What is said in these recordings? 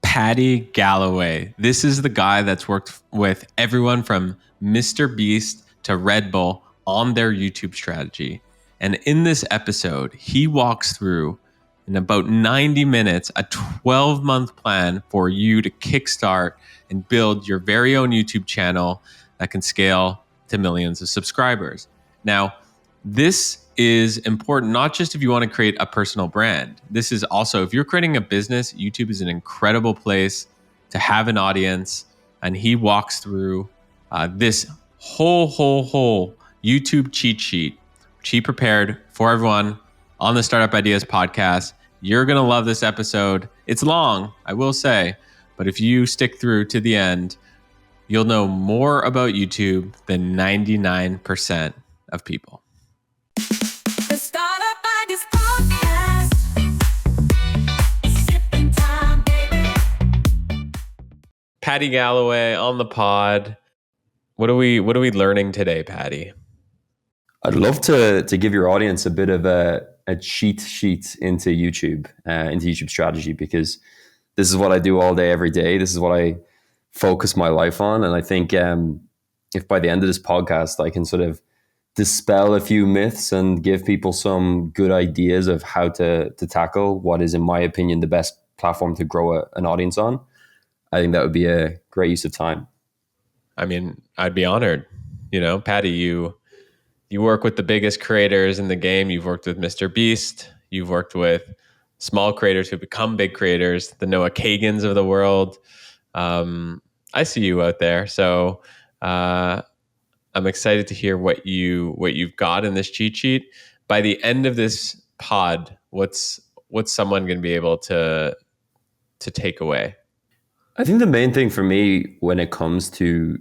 Paddy Galloway. This is the guy that's worked with everyone from MrBeast to Red Bull on their YouTube strategy. And in this episode, he walks through in about 90 minutes a 12-month plan for you to kickstart and build your very own YouTube channel that can scale to millions of subscribers. Now, this is important not just if you want to create a personal brand. This is also, if you're creating a business, YouTube is an incredible place to have an audience. And he walks through this whole YouTube cheat sheet, which he prepared for everyone on the Startup Ideas podcast. You're going to love this episode. It's long, I will say, but if you stick through to the end, you'll know more about YouTube than 99% of people. The Startup Ideas podcast. Sipping time, baby. Paddy Galloway on the pod. What are we learning today, Paddy? I'd love to give your audience a bit of a cheat sheet into YouTube strategy, because this is what I do all day, every day. This is what I focus my life on. And I think if by the end of this podcast, I can sort of dispel a few myths and give people some good ideas of how to tackle what is, in my opinion, the best platform to grow an audience on, I think that would be a great use of time. I mean, I'd be honored. You know, Paddy, you work with the biggest creators in the game. You've worked with MrBeast. You've worked with small creators who become big creators, the Noah Kagans of the world. I see you out there. So I'm excited to hear what you've got in this cheat sheet. By the end of this pod, what's someone going to be able to take away? I think the main thing for me when it comes to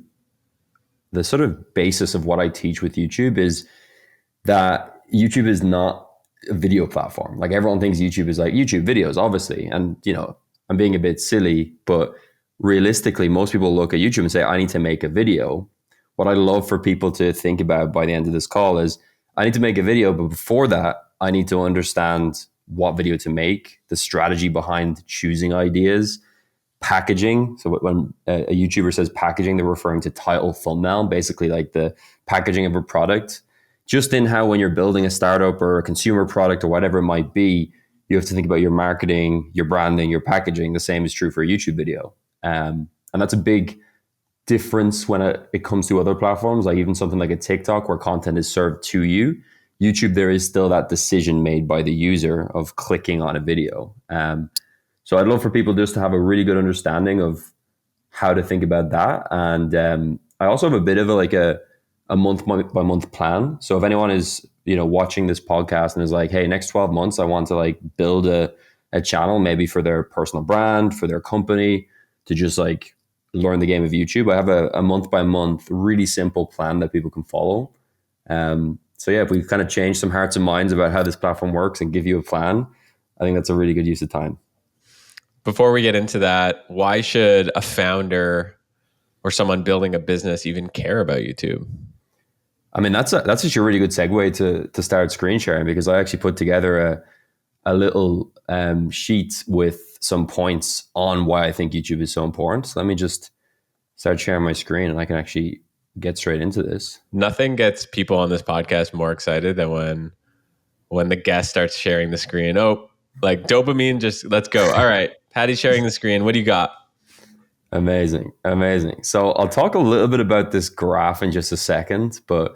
the sort of basis of what I teach with YouTube is that YouTube is not a video platform. Like, everyone thinks YouTube is like YouTube videos, obviously. And, you know, I'm being a bit silly, but realistically, most people look at YouTube and say, I need to make a video. What I love for people to think about by the end of this call is, I need to make a video, but before that, I need to understand what video to make, the strategy behind choosing ideas, packaging. So when a YouTuber says packaging, they're referring to title, thumbnail, basically like the packaging of a product. Just in how when you're building a startup or a consumer product or whatever it might be, you have to think about your marketing, your branding, your packaging. The same is true for a YouTube video. And that's a big difference when it comes to other platforms, like even something like a TikTok where content is served to you. YouTube, there is still that decision made by the user of clicking on a video. So I'd love for people just to have a really good understanding of how to think about that. And I also have a bit of a month by month plan. So if anyone is, you know, watching this podcast and is like, hey, next 12 months, I want to like build a channel, maybe for their personal brand, for their company, to just like learn the game of YouTube. I have a month by month, really simple plan that people can follow. So yeah, if we kind of change some hearts and minds about how this platform works and give you a plan, I think that's a really good use of time. Before we get into that, why should a founder or someone building a business even care about YouTube? I mean, that's actually a really good segue to start screen sharing, because I actually put together a little sheet with some points on why I think YouTube is so important. So let me just start sharing my screen and I can actually get straight into this. Nothing gets people on this podcast more excited than when the guest starts sharing the screen. Oh, like dopamine, just let's go. All right, Paddy's sharing the screen. What do you got? Amazing. So I'll talk a little bit about this graph in just a second, but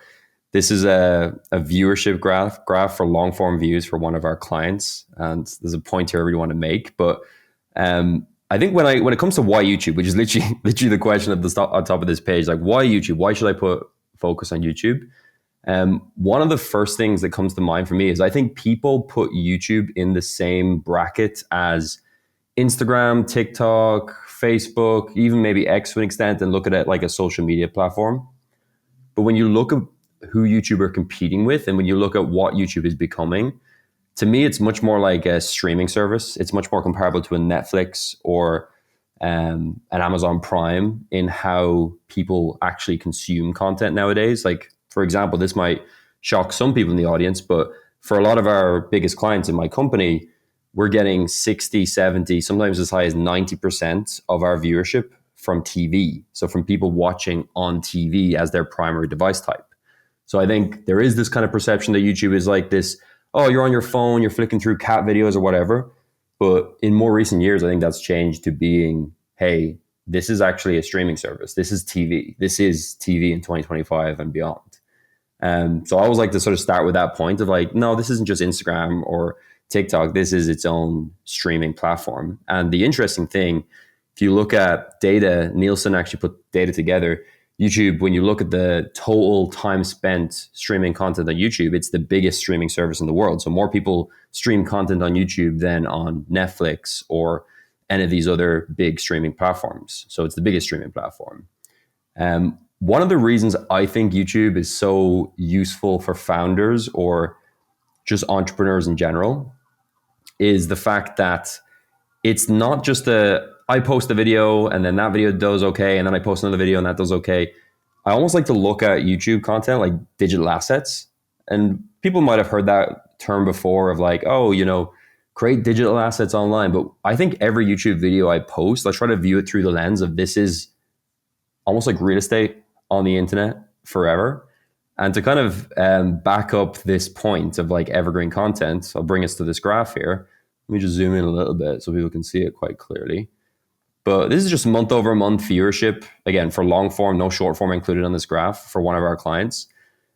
this is a viewership graph for long form views for one of our clients. And there's a point here I really want to make, but I think when it comes to why YouTube, which is literally the question on top of this page, like why YouTube? Why should I put focus on YouTube? One of the first things that comes to mind for me is I think people put YouTube in the same bracket as Instagram, TikTok, Facebook, even maybe X to an extent, and look at it like a social media platform. But when you look at who YouTube are competing with, and when you look at what YouTube is becoming, to me, it's much more like a streaming service. It's much more comparable to a Netflix or an Amazon Prime in how people actually consume content nowadays. Like, for example, this might shock some people in the audience, but for a lot of our biggest clients in my company, we're getting 60, 70, sometimes as high as 90% of our viewership from TV. So from people watching on TV as their primary device type. So I think there is this kind of perception that YouTube is like this, oh, you're on your phone, you're flicking through cat videos or whatever. But in more recent years, I think that's changed to being, hey, this is actually a streaming service. This is TV. This is TV in 2025 and beyond. So I always like to sort of start with that point of like, no, this isn't just Instagram or TikTok. This is its own streaming platform. And the interesting thing, if you look at data, Nielsen actually put data together. YouTube, when you look at the total time spent streaming content on YouTube, it's the biggest streaming service in the world. So more people stream content on YouTube than on Netflix or any of these other big streaming platforms. So it's the biggest streaming platform. One of the reasons I think YouTube is so useful for founders or just entrepreneurs in general is the fact that it's not just I post a video and then that video does okay, and then I post another video and that does okay. I almost like to look at YouTube content like digital assets. And people might have heard that term before of like, oh, create digital assets online. But I think every YouTube video I post, I try to view it through the lens of this is almost like real estate on the internet forever. And to kind of back up this point of like evergreen content, I'll bring us to this graph here. Let me just zoom in a little bit so people can see it quite clearly. But this is just month over month viewership. Again, for long form, no short form included on this graph for one of our clients.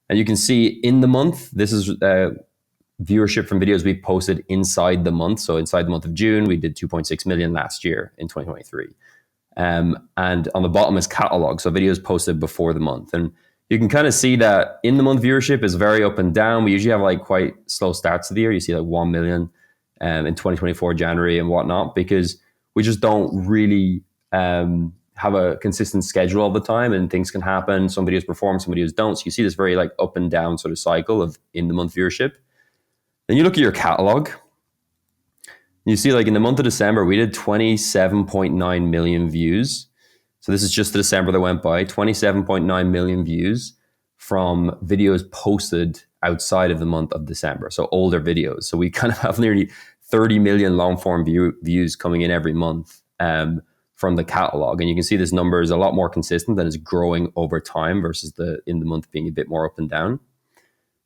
And you can see in the month, this is viewership from videos we posted inside the month. So inside the month of June, we did 2.6 million last year in 2023. And on the bottom is catalog. So videos posted before the month. And you can kind of see that in the month viewership is very up and down. We usually have like quite slow starts of the year. You see like 1 million in 2024, January and whatnot, because we just don't really have a consistent schedule all the time, and things can happen. Some videos perform, some videos don't. So you see this very like up and down sort of cycle of in the month viewership. Then you look at your catalog. You see like in the month of December, we did 27.9 million views. So this is just the December that went by, 27.9 million views from videos posted outside of the month of December. So older videos. So we kind of have nearly 30 million long form views coming in every month from the catalog. And you can see this number is a lot more consistent and is growing over time versus in the month being a bit more up and down.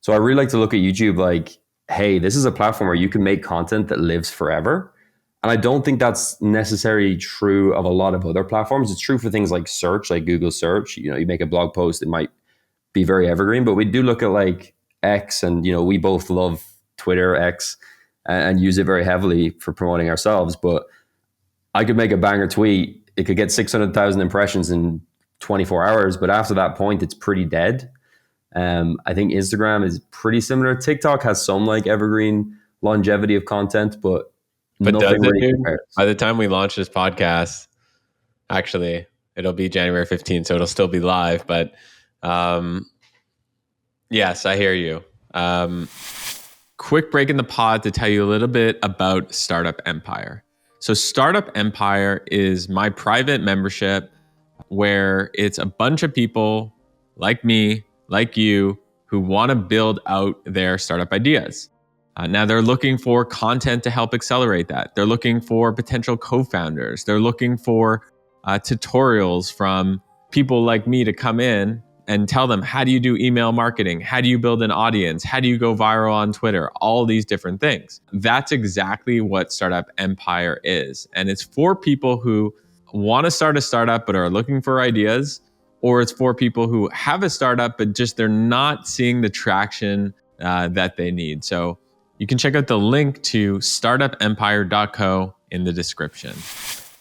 So I really like to look at YouTube like, hey, this is a platform where you can make content that lives forever. And I don't think that's necessarily true of a lot of other platforms. It's true for things like search, like Google search. You make a blog post, it might be very evergreen, but we do look at like X, and we both love Twitter, X, and use it very heavily for promoting ourselves. But I could make a banger tweet. It could get 600,000 impressions in 24 hours. But after that point, it's pretty dead. I think Instagram is pretty similar. TikTok has some like evergreen longevity of content, but does nothing it, really dude? compares. By the time we launch this podcast, actually, it'll be January 15th, so it'll still be live. But yes, I hear you. Quick break in the pod to tell you a little bit about Startup Empire. So Startup Empire is my private membership where it's a bunch of people like me, like you, who want to build out their startup ideas. Now they're looking for content to help accelerate that. They're looking for potential co-founders. They're looking for tutorials from people like me to come in and tell them, how do you do email marketing? How do you build an audience? How do you go viral on Twitter? All these different things. That's exactly what Startup Empire is. And it's for people who want to start a startup but are looking for ideas, or it's for people who have a startup but just they're not seeing the traction that they need. So you can check out the link to startupempire.co in the description.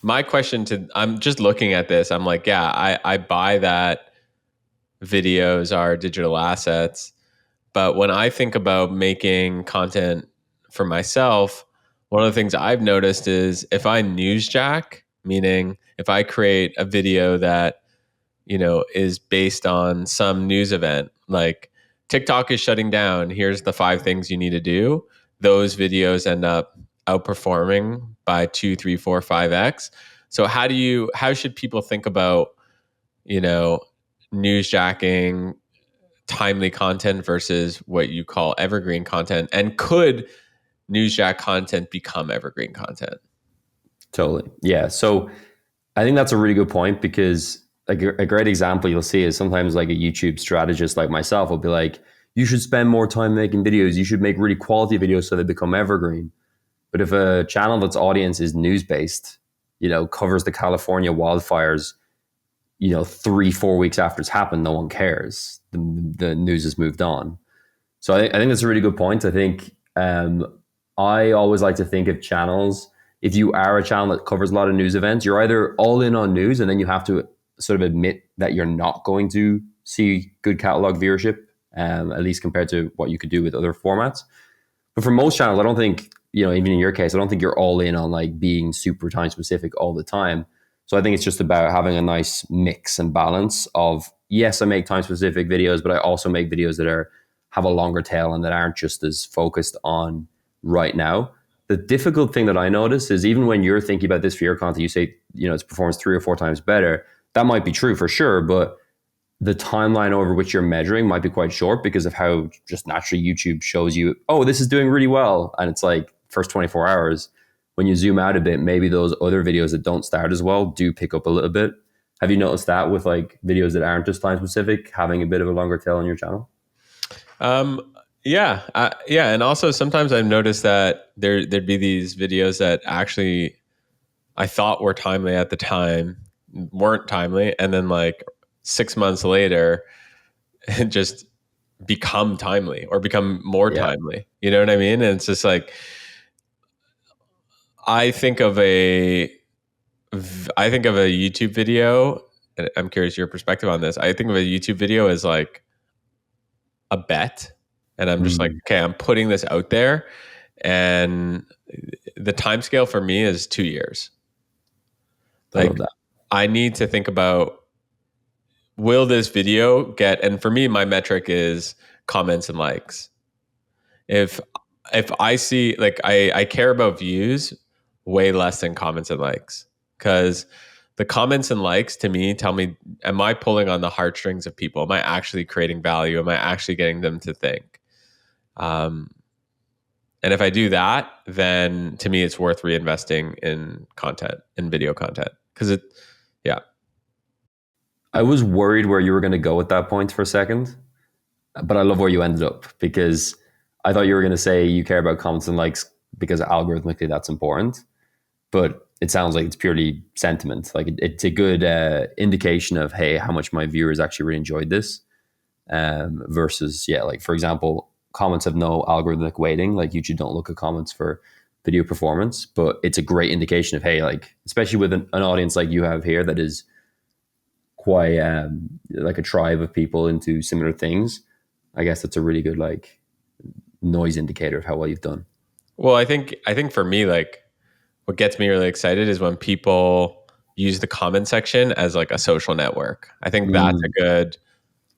My question I'm just looking at this. I'm like, yeah, I buy that videos are digital assets. But when I think about making content for myself, one of the things I've noticed is if I newsjack, meaning if I create a video that, is based on some news event, like TikTok is shutting down, here's the 5 things you need to do. Those videos end up outperforming by 2, 3, 4, 5x. So how should people think about, newsjacking timely content versus what you call evergreen content? And could newsjack content become evergreen content? Totally. Yeah. So I think that's a really good point, because like a great example you'll see is sometimes like a YouTube strategist like myself will be like, you should spend more time making videos. You should make really quality videos so they become evergreen. But if a channel that's audience is news based, covers the California wildfires, 3-4 weeks after it's happened, no one cares. The news has moved on. So I think that's a really good point. I think I always like to think of channels. If you are a channel that covers a lot of news events, you're either all in on news, and then you have to sort of admit that you're not going to see good catalog viewership, at least compared to what you could do with other formats. But for most channels, I don't think, even in your case, I don't think you're all in on like being super time specific all the time. So I think it's just about having a nice mix and balance of, yes, I make time specific videos, but I also make videos that have a longer tail and that aren't just as focused on right now. The difficult thing that I notice is, even when you're thinking about this for your content, you say, it's performs 3 or 4 times better. That might be true for sure, but the timeline over which you're measuring might be quite short because of how just naturally YouTube shows you, oh, this is doing really well. And it's like first 24 hours. When you zoom out a bit, maybe those other videos that don't start as well do pick up a little bit. Have you noticed that with like videos that aren't just time specific, having a bit of a longer tail on your channel? Yeah, and also sometimes I've noticed that there'd be these videos that actually I thought were timely at the time, weren't timely, and then like 6 months later, just become timely or become more Yeah. timely. You know what I mean? And it's just like, I think of a YouTube video, and I'm curious your perspective on this. I think of a YouTube video as like a bet, and I'm just like, okay, I'm putting this out there, and the time scale for me is 2 years. I Like, love that. I need to think about, will this video get, and for me, my metric is comments and likes. If I see, like, I care about views way less than comments and likes, because the comments and likes to me tell me, am I pulling on the heartstrings of people? Am I actually creating value? Am I actually getting them to think? And if I do that, then to me, it's worth reinvesting in content, in video content, because yeah. I was worried where you were going to go at that point for a second, but I love where you ended up, because I thought you were going to say you care about comments and likes because algorithmically that's important. But it sounds like it's purely sentiment. Like it's a good indication of, hey, how much my viewers actually really enjoyed this. Versus, yeah, like for example, comments have no algorithmic weighting. Like YouTube don't look at comments for video performance, but it's a great indication of, hey, like especially with an audience like you have here that is quite like a tribe of people into similar things. I guess that's a really good like noise indicator of how well you've done. Well, I think for me, like, what gets me really excited is when people use the comment section as like a social network. I think that's a good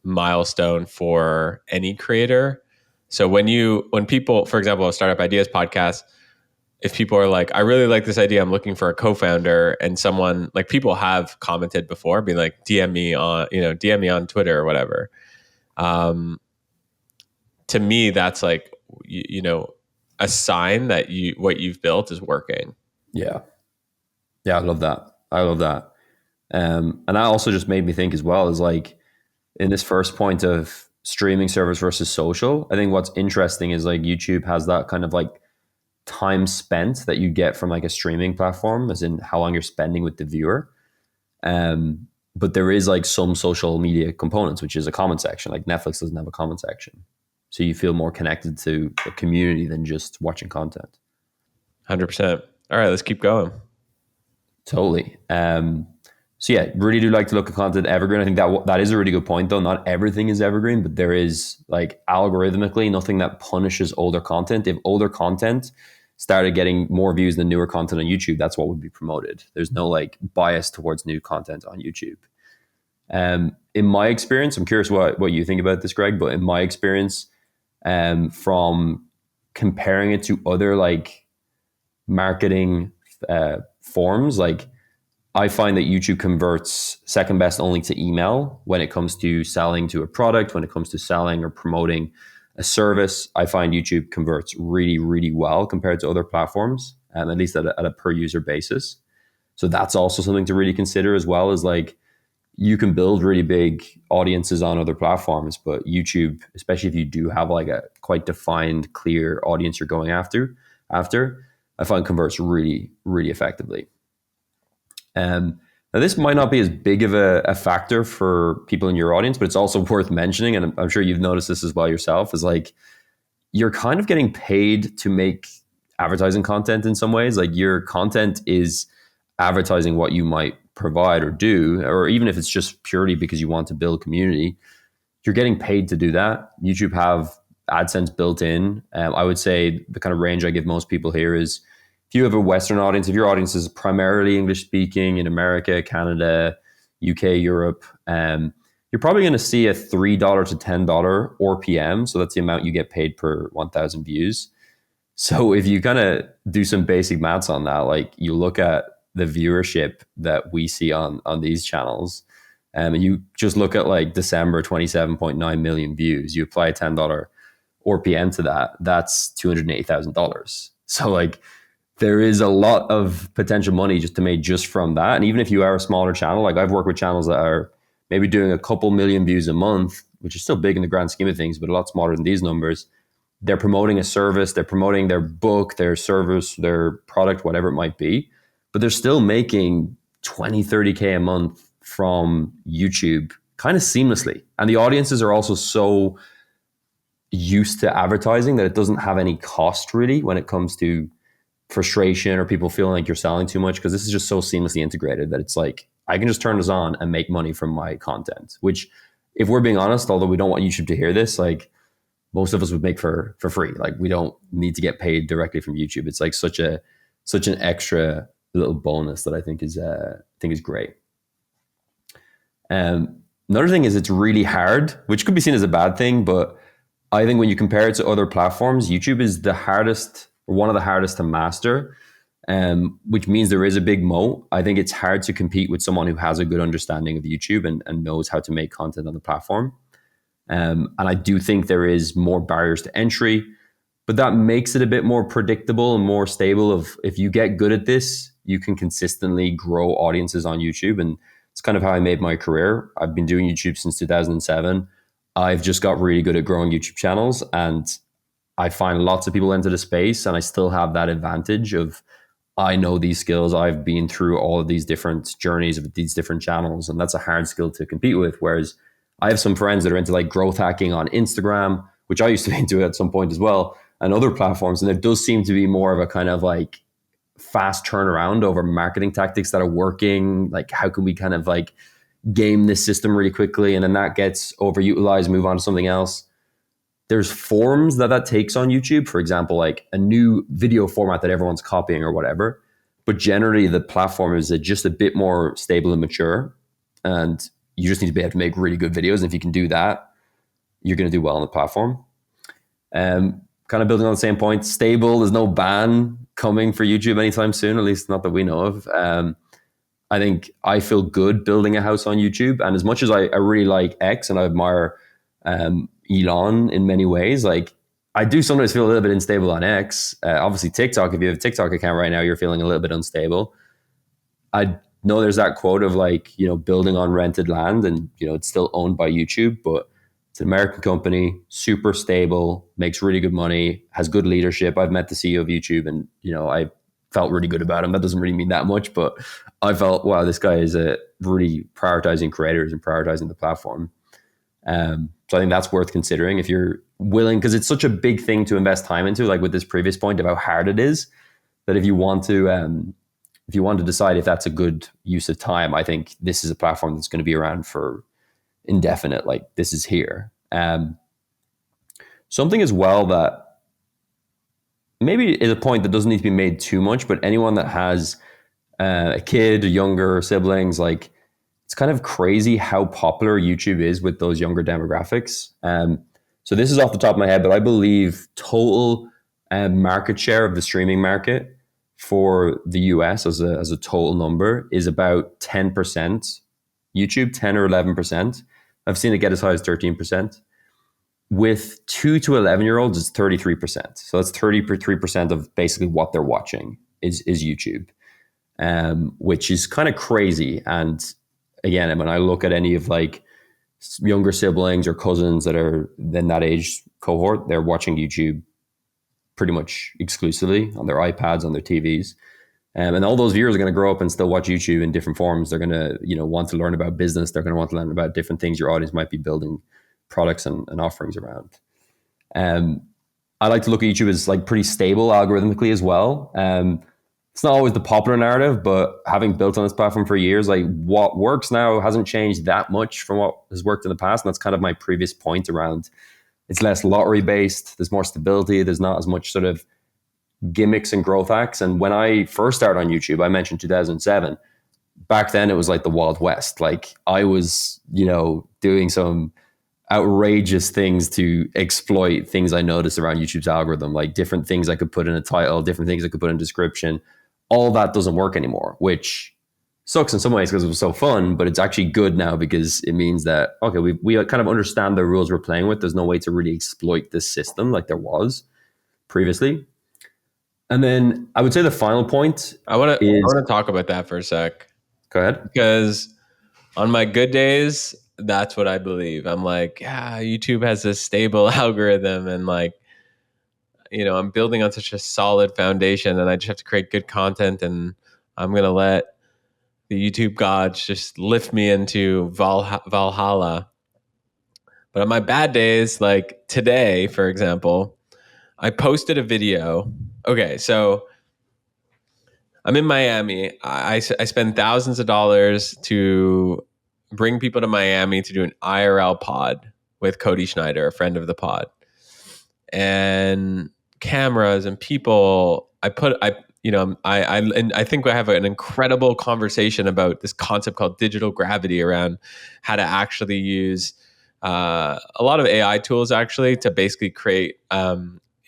milestone for any creator. So when people, for example, a Startup Ideas podcast, if people are like, I really like this idea, I'm looking for a co-founder, and someone, like, people have commented before, being like, DM me on Twitter or whatever. To me, that's like, a sign that what you've built is working. Yeah. Yeah, I love that. I love that. And that also just made me think as well, is like in this first point of streaming service versus social, I think what's interesting is like YouTube has that kind of like time spent that you get from like a streaming platform, as in how long you're spending with the viewer. But there is like some social media components, which is a comment section. Like Netflix doesn't have a comment section. So you feel more connected to a community than just watching content. 100%. All right, let's keep going. Totally. So yeah, really do like to look at content evergreen. I think that is a really good point though. Not everything is evergreen, but there is like algorithmically nothing that punishes older content. If older content started getting more views than newer content on YouTube, that's what would be promoted. There's no like bias towards new content on YouTube. In my experience, I'm curious what you think about this, Greg, but in my experience, from comparing it to other like marketing forms, like I find that YouTube converts second best only to email when it comes to selling to a product, when it comes to selling or promoting a service, I find YouTube converts really, really well compared to other platforms, at least at a per user basis. So that's also something to really consider, as well as like you can build really big audiences on other platforms, but YouTube, especially if you do have like a quite defined, clear audience you're going after, I find converts really, really effectively. Now, this might not be as big of a factor for people in your audience, but it's also worth mentioning, and I'm sure you've noticed this as well yourself, is like you're kind of getting paid to make advertising content in some ways. Like your content is advertising what you might provide or do, or even if it's just purely because you want to build community, you're getting paid to do that. YouTube have AdSense built in. I would say the kind of range I give most people here is if you have a Western audience, if your audience is primarily English speaking in America, Canada, UK, Europe, you're probably going to see a $3 to $10 RPM. So that's the amount you get paid per 1,000 views. So if you kind of do some basic maths on that, like you look at the viewership that we see on these channels, and you just look at like December, 27.9 million views, you apply a $10 RPM to that, that's $280,000. So like there is a lot of potential money just to make just from that. And even if you are a smaller channel, like I've worked with channels that are maybe doing a couple million views a month, which is still big in the grand scheme of things, but a lot smaller than these numbers. They're promoting a service, they're promoting their book, their service, their product, whatever it might be, but they're still making 20, 30K a month from YouTube kind of seamlessly. And the audiences are also so used to advertising that it doesn't have any cost really when it comes to frustration or people feeling like you're selling too much, because this is just so seamlessly integrated that it's like, I can just turn this on and make money from my content, which if we're being honest, although we don't want YouTube to hear this, like most of us would make for free. Like we don't need to get paid directly from YouTube. It's like such an extra little bonus that I think is great. Another thing is it's really hard, which could be seen as a bad thing, but I think when you compare it to other platforms, YouTube is the hardest, or one of the hardest to master, which means there is a big moat. I think it's hard to compete with someone who has a good understanding of YouTube and knows how to make content on the platform. And I do think there is more barriers to entry, but that makes it a bit more predictable and more stable. Of if you get good at this, you can consistently grow audiences on YouTube. And it's kind of how I made my career. I've been doing YouTube since 2007. I've just got really good at growing YouTube channels, and I find lots of people enter the space, and I still have that advantage of I know these skills. I've been through all of these different journeys of these different channels, and that's a hard skill to compete with. Whereas I have some friends that are into like growth hacking on Instagram, which I used to be into at some point as well, and other platforms. And there does seem to be more of a kind of like fast turnaround over marketing tactics that are working. Like, how can we kind of like game this system really quickly? And then that gets overutilized, move on to something else. There's forms that takes on YouTube, for example, like a new video format that everyone's copying or whatever. But generally, the platform is just a bit more stable and mature. And you just need to be able to make really good videos. And if you can do that, you're going to do well on the platform. Kind of building on the same point, stable, there's no ban coming for YouTube anytime soon, at least not that we know of. I think I feel good building a house on YouTube. And as much as I really like X and I admire Elon in many ways, like I do sometimes feel a little bit unstable on X. Obviously TikTok, if you have a TikTok account right now, you're feeling a little bit unstable. I know there's that quote of like, building on rented land, and, it's still owned by YouTube, but it's an American company, super stable, makes really good money, has good leadership. I've met the CEO of YouTube, and, I felt really good about him. That doesn't really mean that much, but I felt, wow, this guy is really prioritizing creators and prioritizing the platform. So I think that's worth considering if you're willing, because it's such a big thing to invest time into, like with this previous point of how hard it is, that if you want to decide if that's a good use of time, I think this is a platform that's going to be around for indefinite. Like this is here. Something as well that maybe is a point that doesn't need to be made too much, but anyone that has a kid, younger siblings, like it's kind of crazy how popular YouTube is with those younger demographics. So this is off the top of my head, but I believe total market share of the streaming market for the US as a total number is about 10%. YouTube, 10 or 11%. I've seen it get as high as 13%. with 2 to 11-year-olds, it's 33%. So that's 33% of basically what they're watching is YouTube, which is kind of crazy. And again, when I look at any of like younger siblings or cousins that are in that age cohort, they're watching YouTube pretty much exclusively on their iPads, on their TVs. And all those viewers are going to grow up and still watch YouTube in different forms. They're going to, want to learn about business. They're going to want to learn about different things your audience might be building products and offerings around. I like to look at YouTube as like pretty stable algorithmically as well. It's not always the popular narrative, but having built on this platform for years, like what works now hasn't changed that much from what has worked in the past. And that's kind of my previous point around it's less lottery based. There's more stability. There's not as much sort of gimmicks and growth hacks. And when I first started on YouTube, I mentioned 2007. Back then, it was like the Wild West. Like I was, doing some outrageous things to exploit things I noticed around YouTube's algorithm, like different things I could put in a title, different things I could put in a description. All that doesn't work anymore, which sucks in some ways because it was so fun, but it's actually good now because it means that, okay, we kind of understand the rules we're playing with. There's no way to really exploit this system like there was previously. And then I would say the final point I want to talk about that for a sec. Go ahead. Because on my good days, that's what I believe. I'm like, yeah, YouTube has this stable algorithm and like, I'm building on such a solid foundation and I just have to create good content and I'm going to let the YouTube gods just lift me into Valhalla. But on my bad days, like today, for example, I posted a video. Okay, so I'm in Miami. I spend thousands of dollars to bring people to Miami to do an IRL pod with Cody Schneider, a friend of the pod, and cameras and people. I think I have an incredible conversation about this concept called digital gravity around how to actually use a lot of AI tools actually to basically create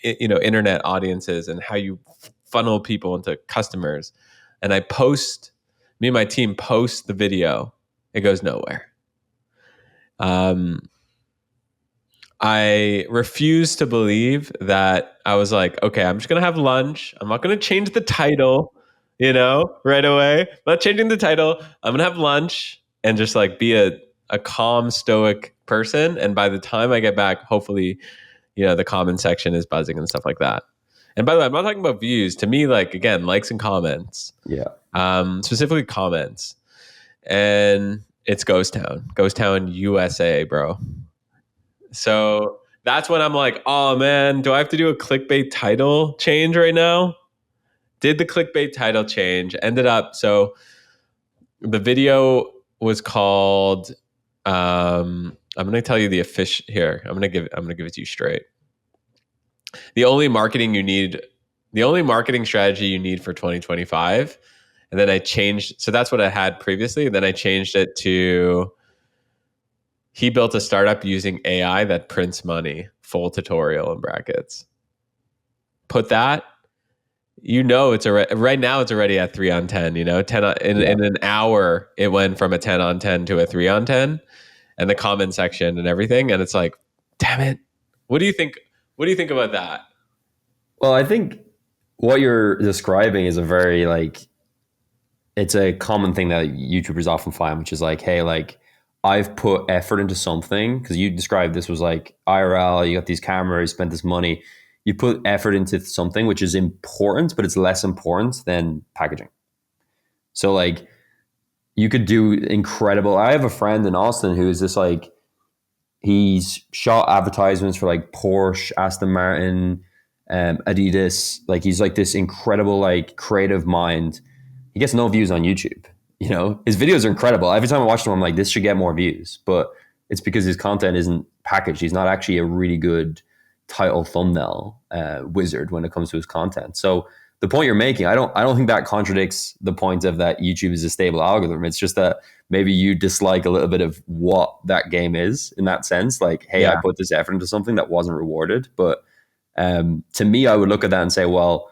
internet audiences and how you funnel people into customers. And me and my team post the video. It goes nowhere. I refuse to believe that. I was like, okay, I'm just going to have lunch. I'm not going to change the title, right away. I'm not changing the title. I'm going to have lunch and just like be a calm, stoic person. And by the time I get back, hopefully, the comment section is buzzing and stuff like that. And by the way, I'm not talking about views. To me, like, again, likes and comments. Yeah. Specifically comments. And it's Ghost Town, USA, bro. So that's when I'm like, oh man, do I have to do a clickbait title change right now? Did the clickbait title change? Ended up, so the video was called, I'm going to tell you the official here. I'm going to give it to you straight. The only marketing strategy you need for 2025. And then I changed. So that's what I had previously. And then I changed it to, he built a startup using AI that prints money, full tutorial in brackets. Put that, it's right now it's already at 3 on 10, 10 in an hour, it went from a 10 on 10 to a 3 on 10 and the comment section and everything. And it's like, damn it. What do you think? What do you think about that? Well, I think what you're describing is a very it's a common thing that YouTubers often find, which is like, hey, like I've put effort into something, because you described this was like IRL, you got these cameras, spent this money, you put effort into something which is important, but it's less important than packaging. So like you could do incredible. I have a friend in Austin who is this like, he's shot advertisements for like Porsche, Aston Martin, Adidas. Like he's like this incredible like creative mind. He gets no views on YouTube. His videos are incredible. Every time I watch them, I'm like, this should get more views. But it's because his content isn't packaged. He's not actually a really good title thumbnail wizard when it comes to his content. So the point you're making, I don't think that contradicts the point of that YouTube is a stable algorithm. It's just that maybe you dislike a little bit of what that game is in that sense. Like, hey, I put this effort into something that wasn't rewarded. But to me, I would look at that and say, well,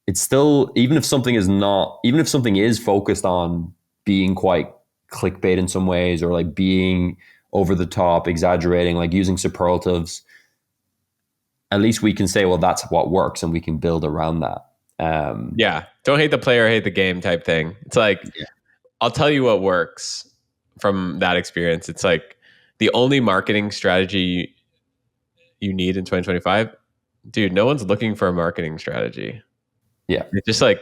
it's still, even if something is focused on being quite clickbait in some ways, or like being over the top, exaggerating, like using superlatives, at least we can say, well, that's what works, and we can build around that. Yeah. Don't hate the player, hate the game type thing. It's like, Yeah. I'll tell you what works from that experience. It's like the only marketing strategy you need in 2025, dude, no one's looking for a marketing strategy. Yeah. It's just like,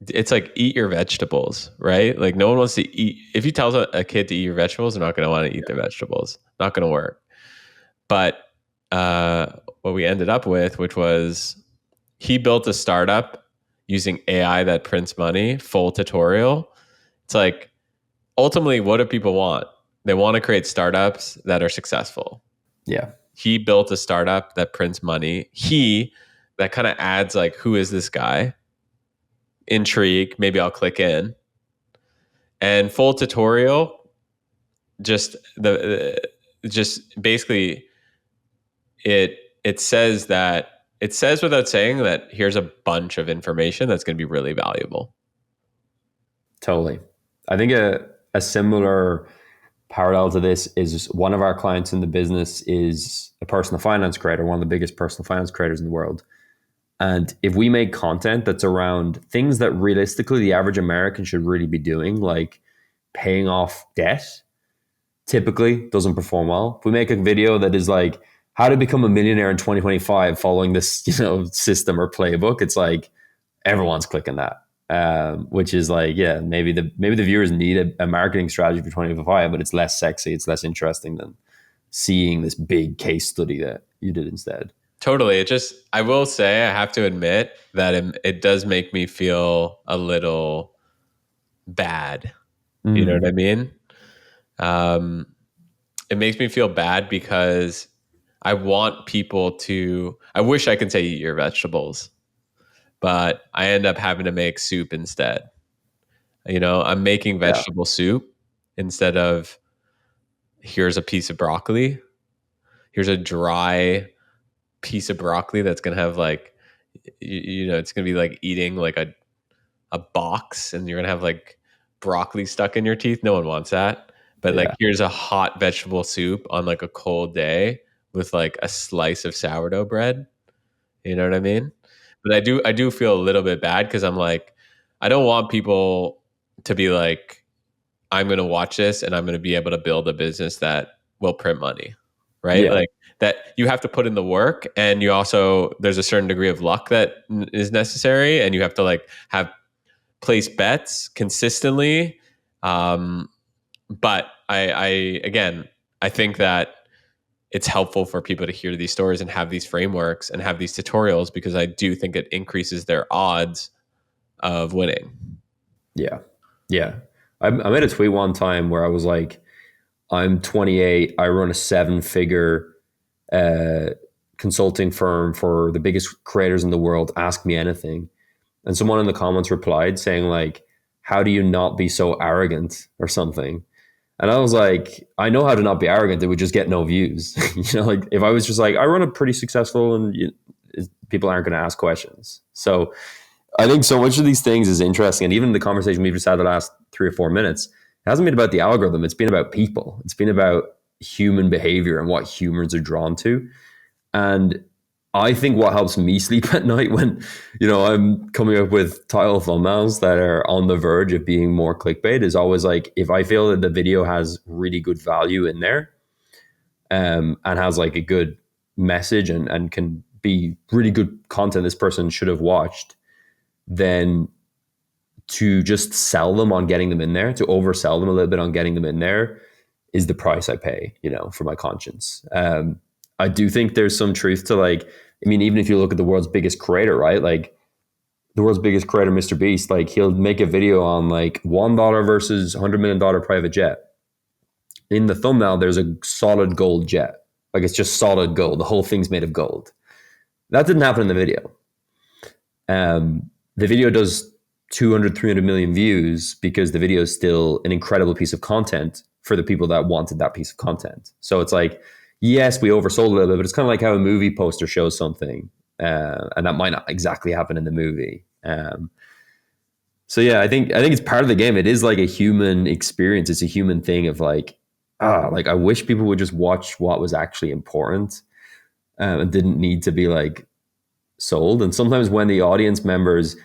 it's like eat your vegetables, right? Like no one wants to eat. If you tell a kid to eat your vegetables, they're not going to want to eat their vegetables. Not going to work. But what we ended up with, which was he built a startup using AI that prints money, full tutorial. It's like ultimately, what do people want? They want to create startups that are successful. Yeah. He built a startup that prints money. That kind of adds like, who is this guy? Intrigue. Maybe I'll click in. And full tutorial, just just basically it says without saying that here's a bunch of information that's going to be really valuable. Totally. I think a similar parallel to this is one of our clients in the business is a personal finance creator, one of the biggest personal finance creators in the world. And if we make content that's around things that realistically the average American should really be doing, like paying off debt, typically doesn't perform well. If we make a video that is like how to become a millionaire in 2025 following this, system or playbook, it's like everyone's clicking that. Which is like, yeah, maybe the viewers need a marketing strategy for 2025, but it's less sexy, it's less interesting than seeing this big case study that you did instead. Totally. I will say, I have to admit that it does make me feel a little bad. You know what I mean? It makes me feel bad because I want people I wish I could say eat your vegetables, but I end up having to make soup instead. I'm making vegetable soup instead of here's a piece of broccoli. Here's a dry piece of broccoli that's going to have like, it's going to be like eating like a box, and you're going to have like broccoli stuck in your teeth. No one wants that. But like, here's a hot vegetable soup on like a cold day with like a slice of sourdough bread. You know what I mean? But I do feel a little bit bad because I'm like, I don't want people to be like, I'm going to watch this and I'm going to be able to build a business that will print money, right? Yeah. Like that you have to put in the work, and you also, there's a certain degree of luck that is necessary, and you have to like have place bets consistently. But I think that it's helpful for people to hear these stories and have these frameworks and have these tutorials, because I do think it increases their odds of winning. Yeah. Yeah. I made a tweet one time where I was like, I'm 28. I run a 7-figure consulting firm for the biggest creators in the world. Ask me anything. And someone in the comments replied saying like, how do you not be so arrogant or something? And I was like, I know how to not be arrogant. It would just get no views. Like if I was just like, I run a pretty successful, and people aren't going to ask questions. So I think so much of these things is interesting. And even the conversation we've just had the last 3 or 4 minutes, it hasn't been about the algorithm. It's been about people. It's been about human behavior and what humans are drawn to. And I think what helps me sleep at night when, I'm coming up with title thumbnails that are on the verge of being more clickbait is always like, if I feel that the video has really good value in there, and has like a good message and can be really good content this person should have watched, then to just sell them on getting them in there, to oversell them a little bit on getting them in there, is the price I pay, for my conscience. I do think there's some truth to like, even if you look at the world's biggest creator, right? Like the world's biggest creator, MrBeast, like he'll make a video on like $1 versus $100 million private jet. In the thumbnail, there's a solid gold jet. Like it's just solid gold. The whole thing's made of gold. That didn't happen in the video. The video does 200, 300 million views because the video is still an incredible piece of content for the people that wanted that piece of content. So it's like, yes, we oversold a little bit, but it's kind of like how a movie poster shows something, and that might not exactly happen in the movie. So yeah, I think it's part of the game. It is like a human experience. It's a human thing of like, like I wish people would just watch what was actually important, and didn't need to be like sold. And sometimes when the audience members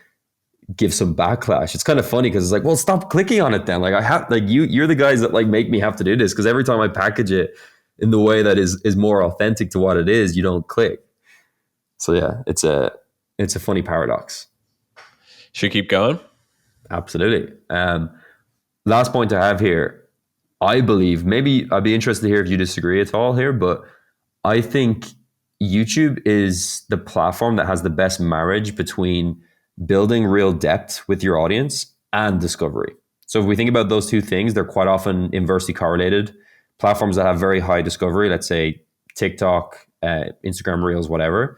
give some backlash, it's kind of funny because it's like, well, stop clicking on it then. Like I have, like you're the guys that like make me have to do this, because every time I package it in the way that is more authentic to what it is, you don't click. So yeah, it's a funny paradox. Should we keep going? Absolutely. Last point I have here, I believe, maybe I'd be interested to hear if you disagree at all here, but I think YouTube is the platform that has the best marriage between building real depth with your audience and discovery. So if we think about those two things, they're quite often inversely correlated. Platforms that have very high discovery, let's say TikTok, Instagram Reels, whatever,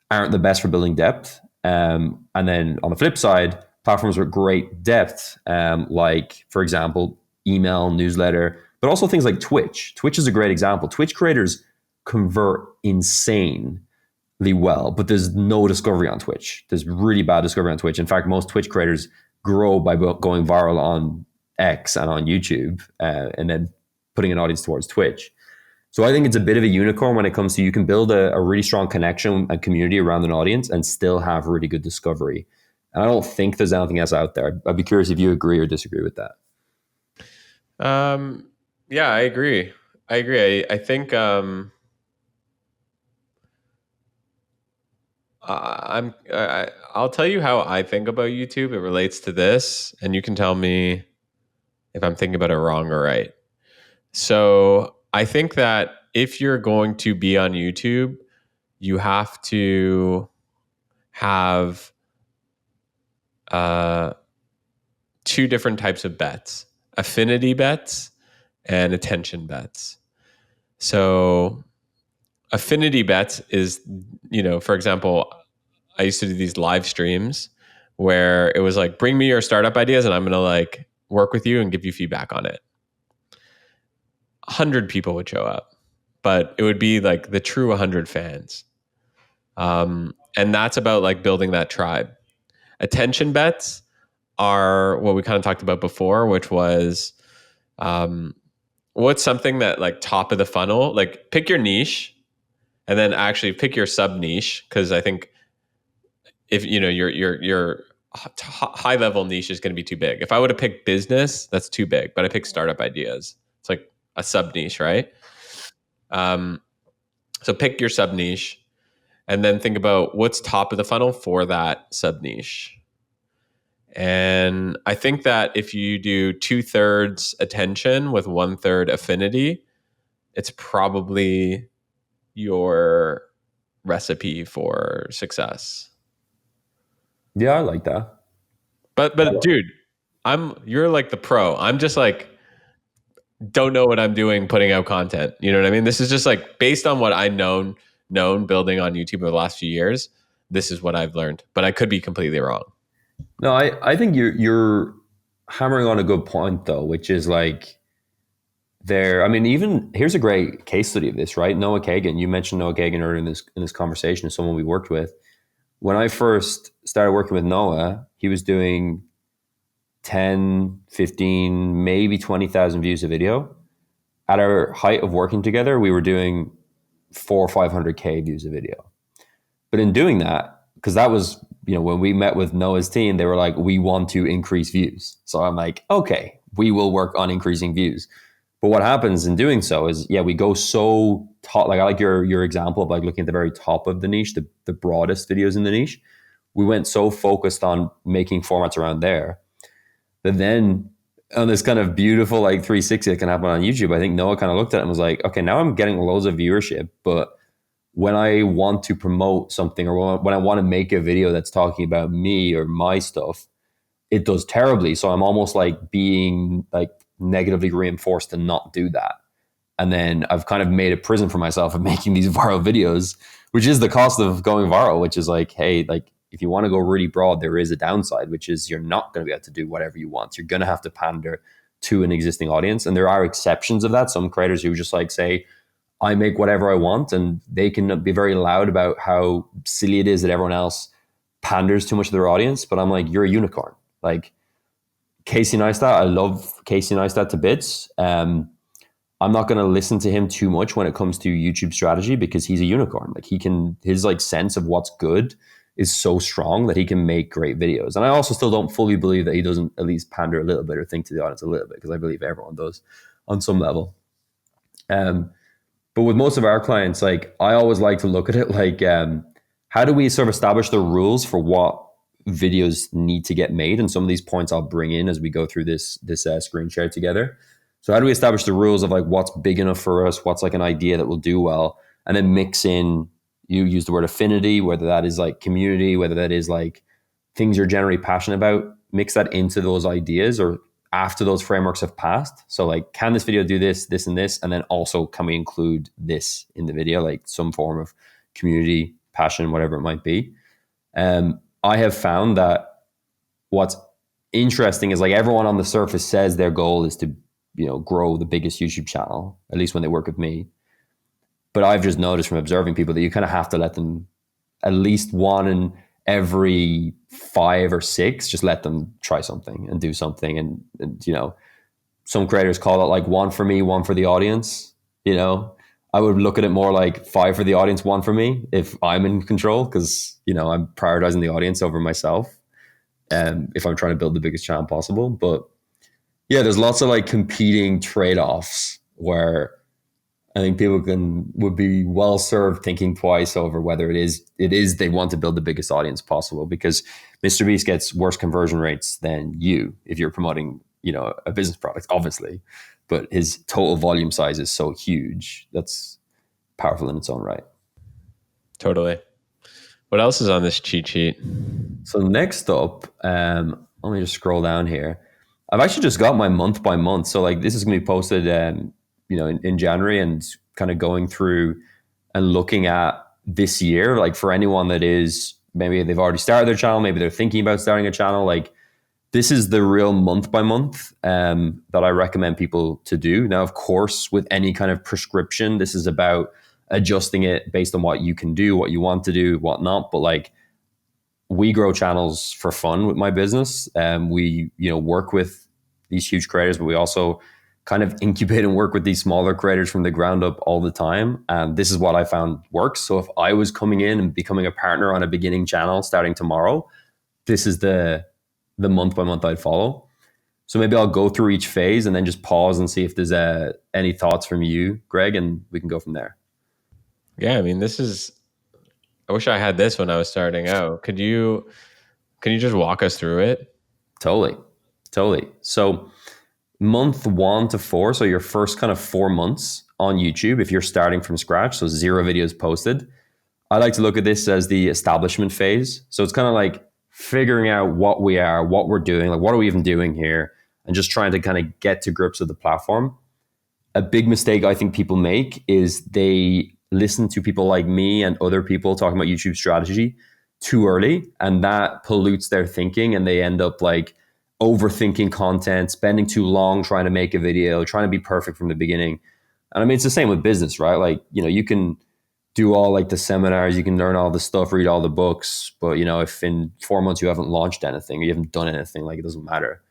aren't the best for building depth. And then on the flip side, platforms with great depth, like, for example, email, newsletter, but also things like Twitch. Twitch is a great example. Twitch creators convert insanely well, but there's no discovery on Twitch. There's really bad discovery on Twitch. In fact, most Twitch creators grow by going viral on X and on YouTube, and then putting an audience towards Twitch. So I think it's a bit of a unicorn when it comes to, you can build a really strong connection and community around an audience and still have really good discovery. And I don't think there's anything else out there. I'd be curious if you agree or disagree with that. Yeah, I agree. I think I'll tell you how I think about YouTube. It relates to this, and you can tell me if I'm thinking about it wrong or right. So I think that if you're going to be on YouTube, you have to have two different types of bets: affinity bets and attention bets. So affinity bets is, for example, I used to do these live streams where it was like, bring me your startup ideas and I'm going to like work with you and give you feedback on it. 100 people would show up, but it would be like the true 100 fans. And that's about like building that tribe. Attention bets are what we kind of talked about before, which was what's something that like top of the funnel, like pick your niche and then actually pick your sub niche. Cause I think if your high level niche is going to be too big. If I would have picked business, that's too big, but I picked startup ideas. It's like a sub niche, right? So pick your sub niche and then think about what's top of the funnel for that sub niche. And I think that if you do 2/3 attention with 1/3 affinity, it's probably your recipe for success. Yeah, I like that. But dude, you're like the pro. I'm just like, don't know what I'm doing putting out content. You know what I mean? This is just like based on what I known building on YouTube over the last few years. This is what I've learned, but I could be completely wrong. No, I think you're hammering on a good point though, which is like I mean, even here's a great case study of this, right? Noah Kagan. You mentioned Noah Kagan earlier in this conversation as someone we worked with. When I first started working with Noah, he was doing 10, 15, maybe 20,000 views a video. At our height of working together, we were doing 400 or 500K views a video. But in doing that, because that was, when we met with Noah's team, they were like, we want to increase views. So I'm like, okay, we will work on increasing views. But what happens in doing so is, we go so top. Like I like your example of like looking at the very top of the niche, the broadest videos in the niche. We went so focused on making formats around there that then on this kind of beautiful like 360 that can happen on YouTube, I think Noah kind of looked at it and was like, okay, now I'm getting loads of viewership, but when I want to promote something or when I want to make a video that's talking about me or my stuff, it does terribly. So I'm almost like being like negatively reinforced to not do that. And then I've kind of made a prison for myself of making these viral videos, which is the cost of going viral, which is like, hey, like if you want to go really broad, there is a downside, which is you're not going to be able to do whatever you want. You're going to have to pander to an existing audience. And there are exceptions of that. Some creators who just like say, I make whatever I want, and they can be very loud about how silly it is that everyone else panders too much to their audience. But I'm like, you're a unicorn. Like Casey Neistat, I love Casey Neistat to bits. I'm not going to listen to him too much when it comes to YouTube strategy because he's a unicorn. Like his like sense of what's good is so strong that he can make great videos. And I also still don't fully believe that he doesn't at least pander a little bit or think to the audience a little bit, because I believe everyone does on some level. But with most of our clients, like I always like to look at it like, how do we sort of establish the rules for what videos need to get made? And some of these points I'll bring in as we go through this screen share together. So how do we establish the rules of like what's big enough for us, what's like an idea that will do well, and then mix in, you use the word affinity, whether that is like community, whether that is like things you're generally passionate about, mix that into those ideas or after those frameworks have passed. So like, can this video do this, this, and this? And then also, can we include this in the video, like some form of community, passion, whatever it might be? I have found that what's interesting is like everyone on the surface says their goal is to, grow the biggest YouTube channel, at least when they work with me. But I've just noticed from observing people that you kind of have to let them at least one in every 5 or 6, just let them try something and do something. And some creators call it like 1 for me, 1 for the audience. I would look at it more like 5 for the audience, 1 for me if I'm in control, because, I'm prioritizing the audience over myself. If I'm trying to build the biggest channel possible. But yeah, there's lots of like competing trade-offs where I think people would be well served thinking twice over whether it is they want to build the biggest audience possible, because MrBeast gets worse conversion rates than you if you're promoting, a business product, obviously, but his total volume size is so huge. That's powerful in its own right. Totally. What else is on this cheat sheet? So next up, let me just scroll down here. I've actually just got my month by month. So like this is going to be posted, in January, and kind of going through and looking at this year, like for anyone that is, maybe they've already started their channel, maybe they're thinking about starting a channel, like this is the real month by month that I recommend people to do. Now, of course, with any kind of prescription, this is about adjusting it based on what you can do, what you want to do, what not. But like, we grow channels for fun with my business. We, work with these huge creators, but we also kind of incubate and work with these smaller creators from the ground up all the time. And this is what I found works. So if I was coming in and becoming a partner on a beginning channel starting tomorrow, this is the month by month I'd follow. So maybe I'll go through each phase and then just pause and see if there's any thoughts from you, Greg, and we can go from there. Yeah, I mean, I wish I had this when I was starting out. Can you just walk us through it? Totally. So month 1 to 4, so your first kind of 4 months on YouTube, if you're starting from scratch, so 0 videos posted, I like to look at this as the establishment phase. So it's kind of like figuring out what we are, what we're doing, like what are we even doing here, and just trying to kind of get to grips with the platform. A big mistake I think people make is they listen to people like me and other people talking about YouTube strategy too early, and that pollutes their thinking, and they end up like overthinking content, spending too long trying to make a video, trying to be perfect from the beginning. And I mean, it's the same with business, right? Like, you can do all like the seminars, you can learn all the stuff, read all the books, but if in 4 months you haven't launched anything, or you haven't done anything, like it doesn't matter.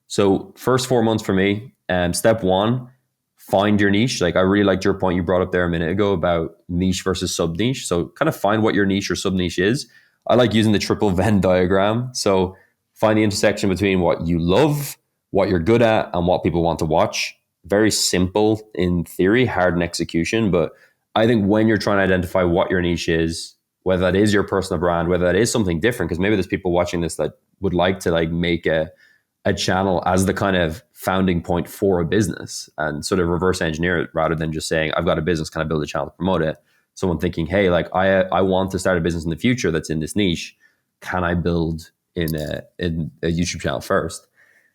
So first 4 months for me, step 1, find your niche. Like I really liked your point you brought up there a minute ago about niche versus sub niche. So kind of find what your niche or sub niche is. I like using the triple Venn diagram. So find the intersection between what you love, what you're good at, and what people want to watch. Very simple in theory, hard in execution. But I think when you're trying to identify what your niche is, whether that is your personal brand, whether that is something different, because maybe there's people watching this that would like to like make a channel as the kind of founding point for a business and sort of reverse engineer it rather than just saying, I've got a business, can I build a channel to promote it? Someone thinking, hey, like I want to start a business in the future that's in this niche. Can I build in a YouTube channel first?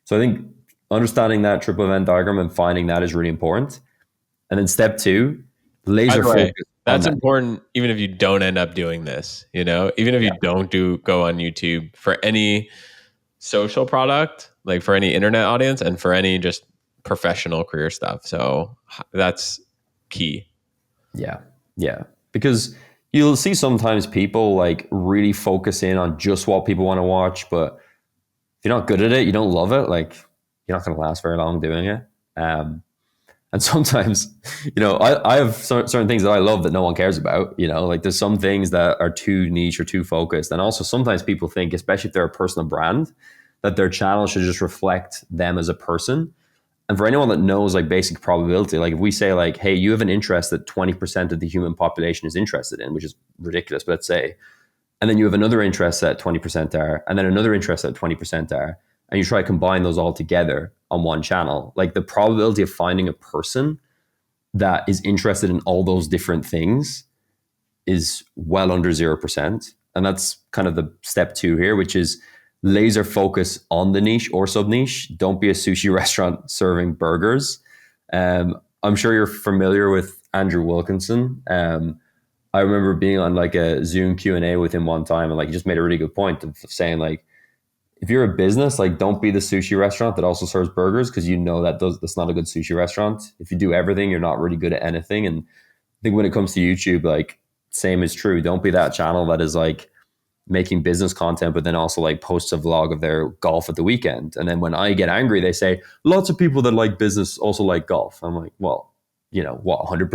So I think understanding that triple Venn diagram and finding that is really important. And then step 2, laser focus. That's important even if you don't end up doing this, even if you don't go on YouTube for any social product, like for any internet audience and for any just professional career stuff. So that's key. Yeah. Because you'll see sometimes people like really focus in on just what people want to watch, but if you're not good at it, you don't love it, like you're not going to last very long doing it. And And sometimes, I have certain things that I love that no one cares about. Like there's some things that are too niche or too focused. And also sometimes people think, especially if they're a personal brand, that their channel should just reflect them as a person. And for anyone that knows like basic probability, like if we say like, hey, you have an interest that 20% of the human population is interested in, which is ridiculous, but let's say, and then you have another interest that 20% are, and then another interest that 20% are, and you try to combine those all together on one channel, like the probability of finding a person that is interested in all those different things is well under 0%. And that's kind of the step 2 here, which is laser focus on the niche or sub niche. Don't be a sushi restaurant serving burgers. I'm sure you're familiar with Andrew Wilkinson. I remember being on like a Zoom Q&A with him one time, and like he just made a really good point of saying like, if you're a business, like don't be the sushi restaurant that also serves burgers, because that's not a good sushi restaurant. If you do everything, you're not really good at anything. And I think when it comes to YouTube, like same is true. Don't be that channel that is like making business content, but then also like posts a vlog of their golf at the weekend. And then when I get angry, they say lots of people that like business also like golf. I'm like, well, what, 100%,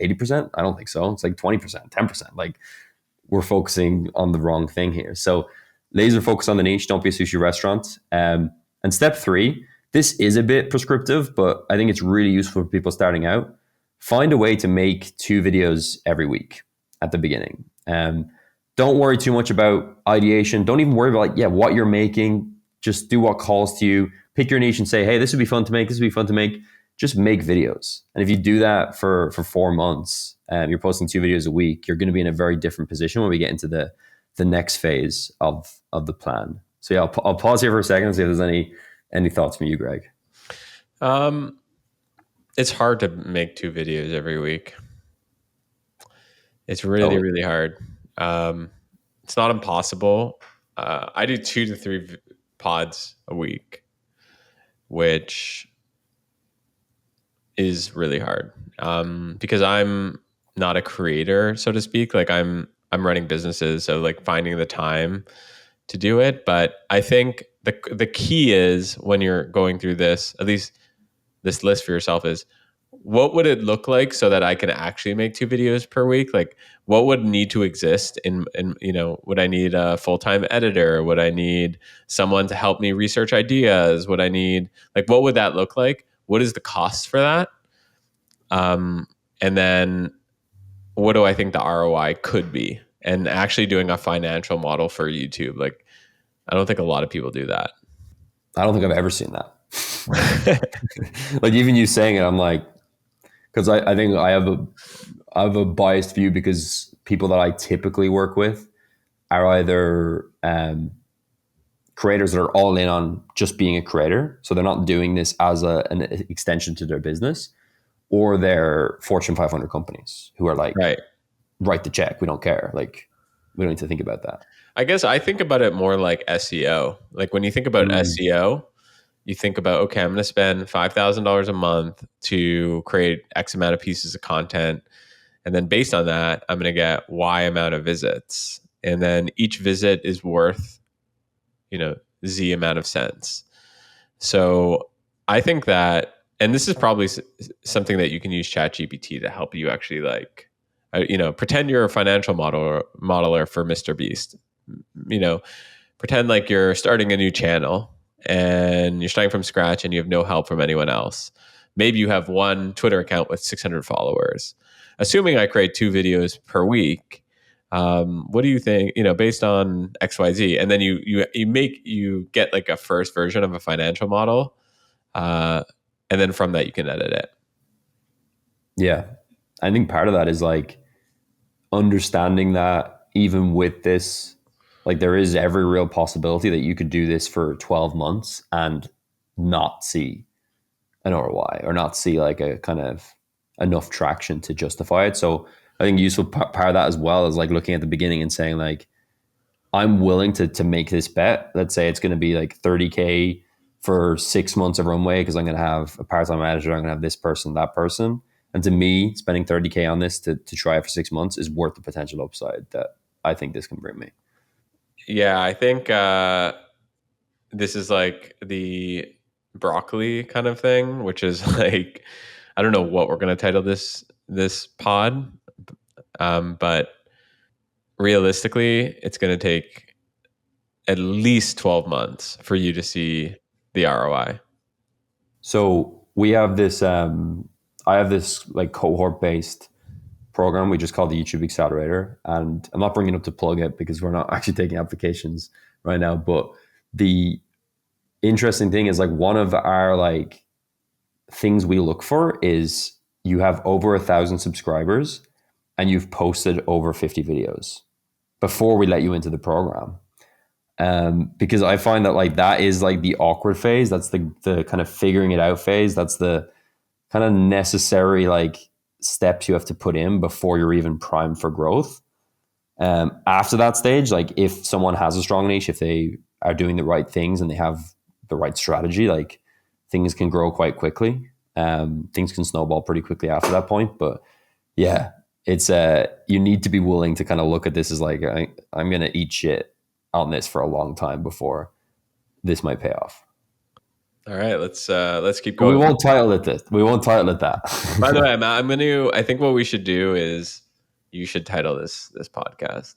80%? I don't think so. It's like 20%, 10%. Like we're focusing on the wrong thing here. So laser focus on the niche. Don't be a sushi restaurant. And step 3, this is a bit prescriptive, but I think it's really useful for people starting out. Find a way to make 2 videos every week at the beginning. Don't worry too much about ideation. Don't even worry about what you're making. Just do what calls to you. Pick your niche and say, hey, this would be fun to make. This would be fun to make. Just make videos. And if you do that for 4 months, you're posting 2 videos a week, you're going to be in a very different position when we get into the next phase of the plan. So yeah, I'll pause here for a second and see if there's any thoughts from you, Greg. It's hard to make 2 videos every week. It's really, really hard. It's not impossible. I do 2 to 3 pods a week, which is really hard because I'm not a creator, so to speak. Like I'm running businesses, so like finding the time to do it. But I think the key is when you're going through this, at least this list for yourself, is what would it look like so that I can actually make 2 videos per week? Like what would need to exist in would I need a full-time editor? Would I need someone to help me research ideas? Would I need, like, what would that look like? What is the cost for that? And then what do I think the ROI could be? And actually doing a financial model for YouTube. Like, I don't think a lot of people do that. I don't think I've ever seen that. Like even you saying it, I'm like, because I think I have a biased view because people that I typically work with are either creators that are all in on just being a creator, so they're not doing this as an extension to their business, or they're Fortune 500 companies who are like, right, write the check, we don't care, like we don't need to think about that. I guess I think about it more like SEO. Like when you think about SEO, you think about, okay, I'm going to spend $5,000 a month to create X amount of pieces of content. And then based on that, I'm going to get Y amount of visits. And then each visit is worth, Z amount of cents. So I think that, and this is probably something that you can use ChatGPT to help you actually pretend you're a financial modeler for MrBeast. Pretend like you're starting a new channel and you're starting from scratch and you have no help from anyone else. Maybe you have one Twitter account with 600 followers. Assuming I create 2 videos per week, what do you think, based on XYZ? And then you get like a first version of a financial model. And then from that, you can edit it. Yeah. I think part of that is like understanding that even with this, like there is every real possibility that you could do this for 12 months and not see an ROI or not see like a kind of enough traction to justify it. So I think useful part of that as well is like looking at the beginning and saying like, I'm willing to make this bet. Let's say it's going to be like 30K for 6 months of runway because I'm going to have a part-time manager. I'm going to have this person, that person. And to me, spending 30K on this to try it for 6 months is worth the potential upside that I think this can bring me. Yeah, I think this is like the broccoli kind of thing, which is like I don't know what we're going to title this pod, but realistically, it's going to take at least 12 months for you to see the ROI. So we have this. I have this like cohort based program we just call the YouTube Accelerator, and I'm not bringing it up to plug it because we're not actually taking applications right now. But the interesting thing is like one of our like things we look for is you have over 1,000 subscribers and you've posted over 50 videos before we let you into the program. Because I find that like that is like the awkward phase. That's the kind of figuring it out phase. That's the kind of necessary like steps you have to put in before you're even primed for growth. After that stage, like if someone has a strong niche, if they are doing the right things and they have the right strategy, like things can grow quite quickly. Things can snowball pretty quickly after that point. But yeah, it's you need to be willing to kind of look at this as like I'm gonna eat shit on this for a long time before this might pay off. All right, let's keep But we going. won't title it this. We won't title it that. By the way, I'm going to. I think what we should do is you should title this podcast.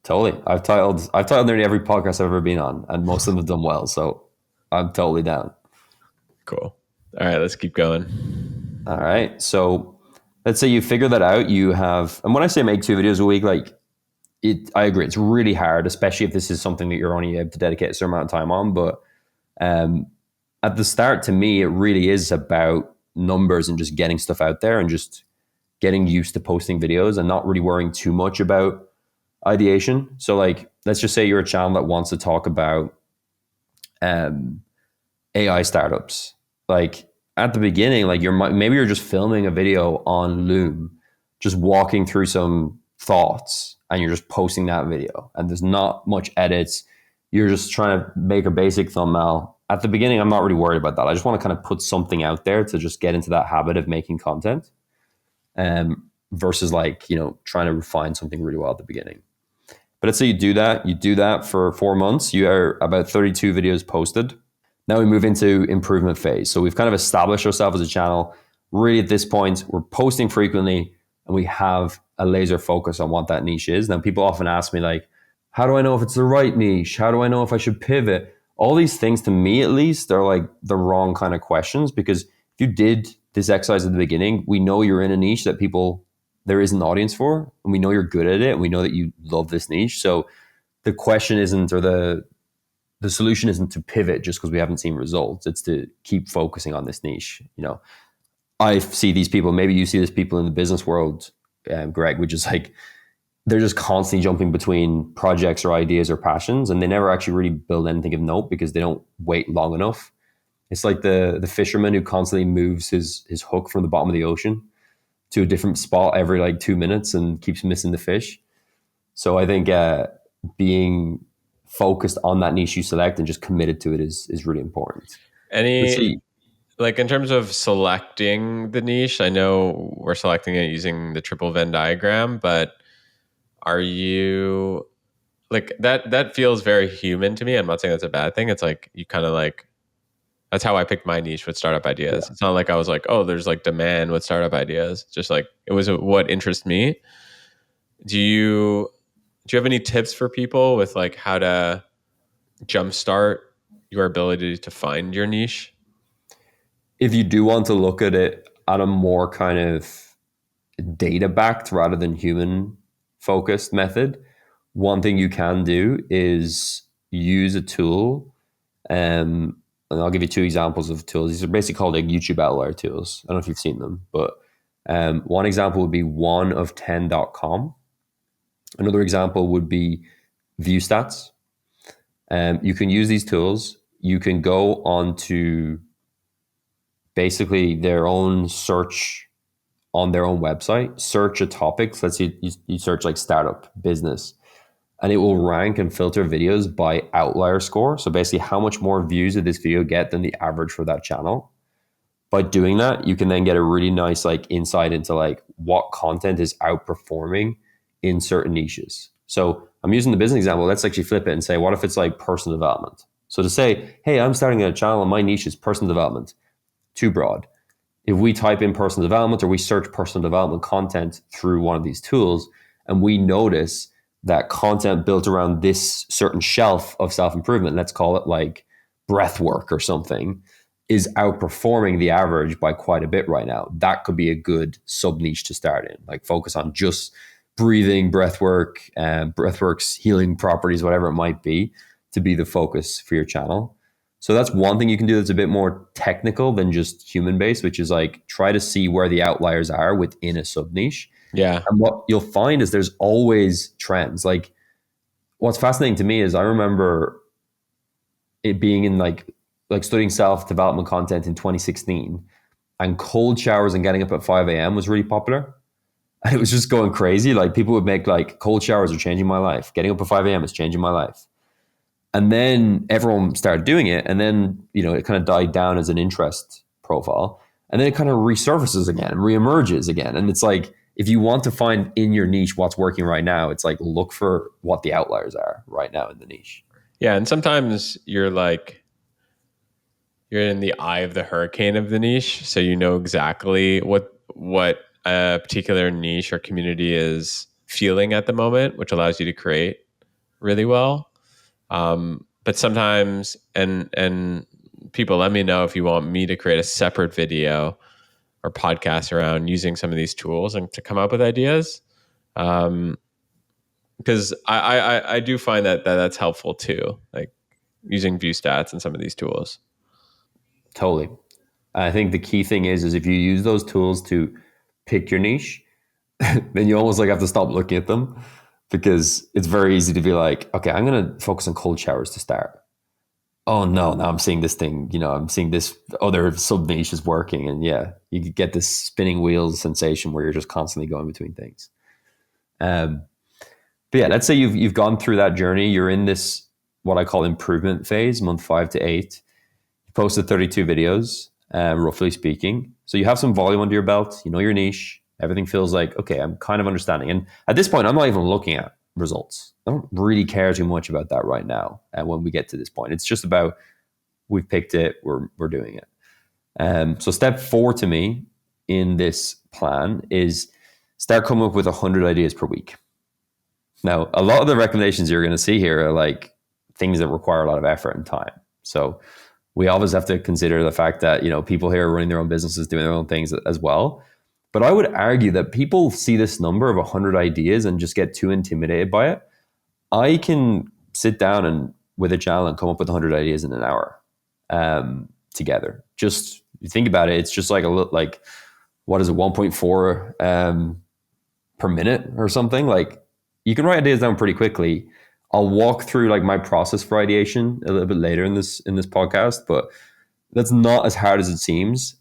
Totally. I've titled nearly every podcast I've ever been on, and most of them have done well. So I'm totally down. Cool. All right, let's keep going. All right. So let's say you figure that out. You have, and when I say make 2 videos a week, like I agree, it's really hard, especially if this is something that you're only able to dedicate a certain amount of time on. But at the start, to me, it really is about numbers and just getting stuff out there and just getting used to posting videos and not really worrying too much about ideation. So like, let's just say you're a channel that wants to talk about AI startups. Like at the beginning, like maybe you're just filming a video on Loom, just walking through some thoughts, and you're just posting that video. And there's not much edits. You're just trying to make a basic thumbnail. At the beginning, I'm not really worried about that. I just want to kind of put something out there to just get into that habit of making content, versus like, trying to refine something really well at the beginning. But let's say you do that for 4 months. You are about 32 videos posted. Now we move into improvement phase. So we've kind of established ourselves as a channel. Really at this point, we're posting frequently and we have a laser focus on what that niche is. Now people often ask me like, how do I know if it's the right niche? How do I know if I should pivot? All these things, to me at least, are like the wrong kind of questions, because if you did this exercise at the beginning, we know you're in a niche that there is an audience for, and we know you're good at it, and we know that you love this niche. So the question isn't, or the solution isn't to pivot just because we haven't seen results. It's to keep focusing on this niche. I see these people, maybe you see these people in the business world, Greg, which is like, they're just constantly jumping between projects or ideas or passions, and they never actually really build anything of note because they don't wait long enough. It's like the fisherman who constantly moves his hook from the bottom of the ocean to a different spot every like 2 minutes and keeps missing the fish. So I think being focused on that niche you select and just committed to it is really important. Like in terms of selecting the niche, I know we're selecting it using the triple Venn diagram, but are you like that feels very human to me. I'm not saying that's a bad thing. It's like you kind of like, that's how I picked my niche with startup ideas. Yeah. It's not like I was like, oh, there's like demand with startup ideas. Just like it was what interests me. Do you have any tips for people with like how to jumpstart your ability to find your niche? If you do want to look at it at a more kind of data backed rather than human focused method, one thing you can do is use a tool. And I'll give you 2 examples of tools. These are basically called like YouTube outlier tools. I don't know if you've seen them, but one example would be oneof10.com. Another example would be ViewStats. You can use these tools. You can go onto basically their own search on their own website, search a topic. So let's say you search like startup, business, and it will rank and filter videos by outlier score. So basically how much more views did this video get than the average for that channel. By doing that, you can then get a really nice like insight into like what content is outperforming in certain niches. So I'm using the business example. Let's actually flip it and say, what if it's like personal development? So to say, hey, I'm starting a channel and my niche is personal development, too broad. if we type in personal development or we search personal development content through one of these tools and we notice that content built around this certain shelf of self-improvement, let's call it like breath work or something, is outperforming the average by quite a bit right now, that could be a good sub niche to start in. Like focus on just breathing, breath work, breathwork's healing properties, whatever it might be, to be the focus for your channel. So that's one thing you can do that's a bit more technical than just human based, which is like try to see where the outliers are within a sub niche. Yeah. And what you'll find is there's always trends. Like what's fascinating to me is I remember it being in like studying self-development content in 2016, and cold showers and getting up at 5 a.m. was really popular. And it was just going crazy. Like people would make like cold showers are changing my life. Getting up at 5 a.m. is changing my life. And then everyone started doing it. And then, it kind of died down as an interest profile. And then it kind of resurfaces again and reemerges again. And it's like, if you want to find in your niche what's working right now, it's like look for what the outliers are right now in the niche. Yeah. And sometimes you're in the eye of the hurricane of the niche. So you know exactly what a particular niche or community is feeling at the moment, which allows you to create really well. But sometimes, and people, let me know if you want me to create a separate video or podcast around using some of these tools and to come up with ideas. Because I do find that's helpful too, like using view stats and some of these tools. Totally. I think the key thing is if you use those tools to pick your niche, then you almost like have to stop looking at them, because it's very easy to be like, okay, I'm going to focus on cold showers to start. Oh no, now I'm seeing this thing, I'm seeing this other sub niche is working. And yeah, you could get this spinning wheels sensation where you're just constantly going between things. But yeah, let's say you've gone through that journey. You're in this, what I call improvement phase, month 5 to 8. You posted 32 videos, roughly speaking. So you have some volume under your belt, you know your niche. Everything feels like, okay, I'm kind of understanding. And at this point, I'm not even looking at results. I don't really care too much about that right now. And when we get to this point, it's just about we've picked it, we're doing it. So step 4 to me in this plan is start coming up with 100 ideas per week. Now, a lot of the recommendations you're going to see here are like things that require a lot of effort and time. So we always have to consider the fact that, people here are running their own businesses, doing their own things as well. But I would argue that people see this number of 100 ideas and just get too intimidated by it. I can sit down and with a channel and come up with 100 ideas in an hour together. Just think about it. It's just like what is it, 1.4 per minute or something? Like you can write ideas down pretty quickly. I'll walk through like my process for ideation a little bit later in this podcast, but that's not as hard as it seems.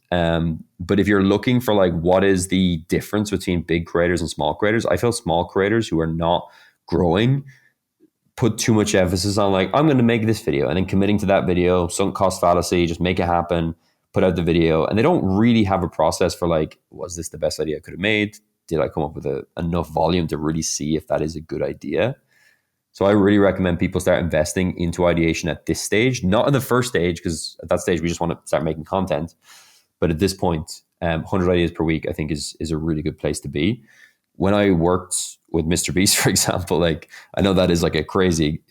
But if you're looking for like what is the difference between big creators and small creators, I feel small creators who are not growing put too much emphasis on like, I'm going to make this video and then committing to that video, sunk cost fallacy, just make it happen, put out the video. And they don't really have a process for like, was this the best idea I could have made? Did I come up with enough volume to really see if that is a good idea? So I really recommend people start investing into ideation at this stage, not in the first stage, because at that stage we just want to start making content. But at this point, 100 ideas per week, I think is a really good place to be. When I worked with MrBeast, for example, like I know that is like a crazy,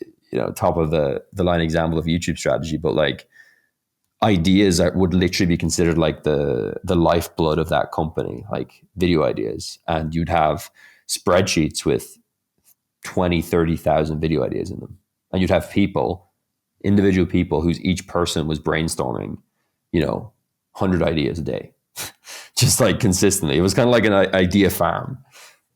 top of the line example of YouTube strategy, but like ideas that would literally be considered like the lifeblood of that company, like video ideas. And you'd have spreadsheets with 20, 30,000 video ideas in them. And you'd have individual people whose each person was brainstorming, 100 ideas a day, just like consistently. It was kind of like an idea farm.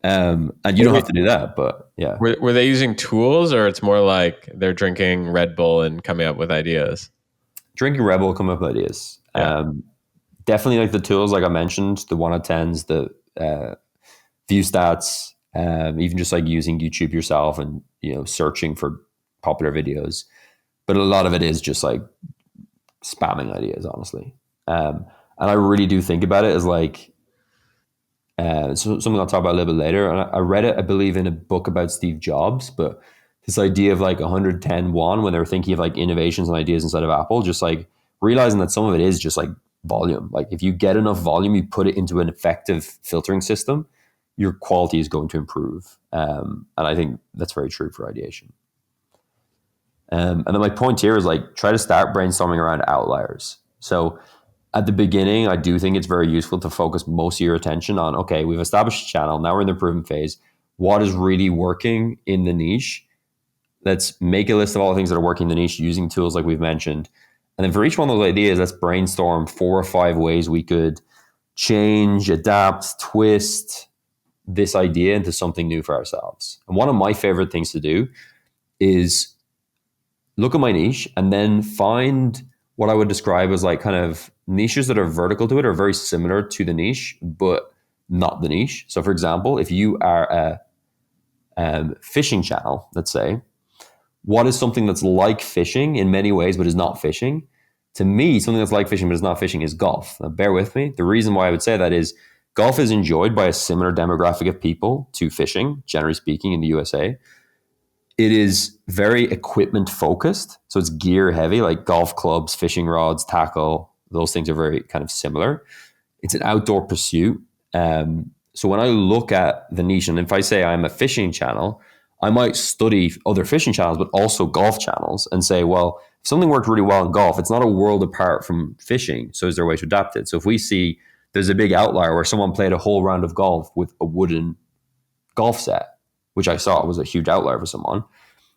And you don't have to do that, but yeah. Were they using tools, or it's more like they're drinking Red Bull and coming up with ideas? Drinking Red Bull, coming up with ideas. Yeah. Definitely like the tools, like I mentioned, the 1 out of 10s, the view stats, even just like using YouTube yourself and, searching for popular videos. But a lot of it is just like spamming ideas, honestly. And I really do think about it as like, so something I'll talk about a little bit later. And I read it, I believe, in a book about Steve Jobs, but this idea of like 110-1 when they were thinking of like innovations and ideas inside of Apple, just like realizing that some of it is just like volume. Like if you get enough volume, you put it into an effective filtering system, your quality is going to improve. And I think that's very true for ideation. And then my point here is like try to start brainstorming around outliers. So at the beginning, I do think it's very useful to focus most of your attention on, okay, we've established a channel. Now we're in the improvement phase. What is really working in the niche? Let's make a list of all the things that are working in the niche using tools like we've mentioned. And then for each one of those ideas, let's brainstorm 4 or 5 ways we could change, adapt, twist this idea into something new for ourselves. And one of my favorite things to do is look at my niche and then find what I would describe as like kind of niches that are vertical to it or very similar to the niche, but not the niche. So for example, if you are a fishing channel, let's say, what is something that's like fishing in many ways, but is not fishing? To me, something that's like fishing, but is not fishing is golf. Now, bear with me. The reason why I would say that is golf is enjoyed by a similar demographic of people to fishing, generally speaking, in the USA. It is very equipment focused. So it's gear heavy, like golf clubs, fishing rods, tackle. Those things are very kind of similar. It's an outdoor pursuit. So when I look at the niche, and if I say I'm a fishing channel, I might study other fishing channels, but also golf channels and say, well, if something worked really well in golf, it's not a world apart from fishing. So is there a way to adapt it? So if we see there's a big outlier where someone played a whole round of golf with a wooden golf set, which I saw was a huge outlier for someone.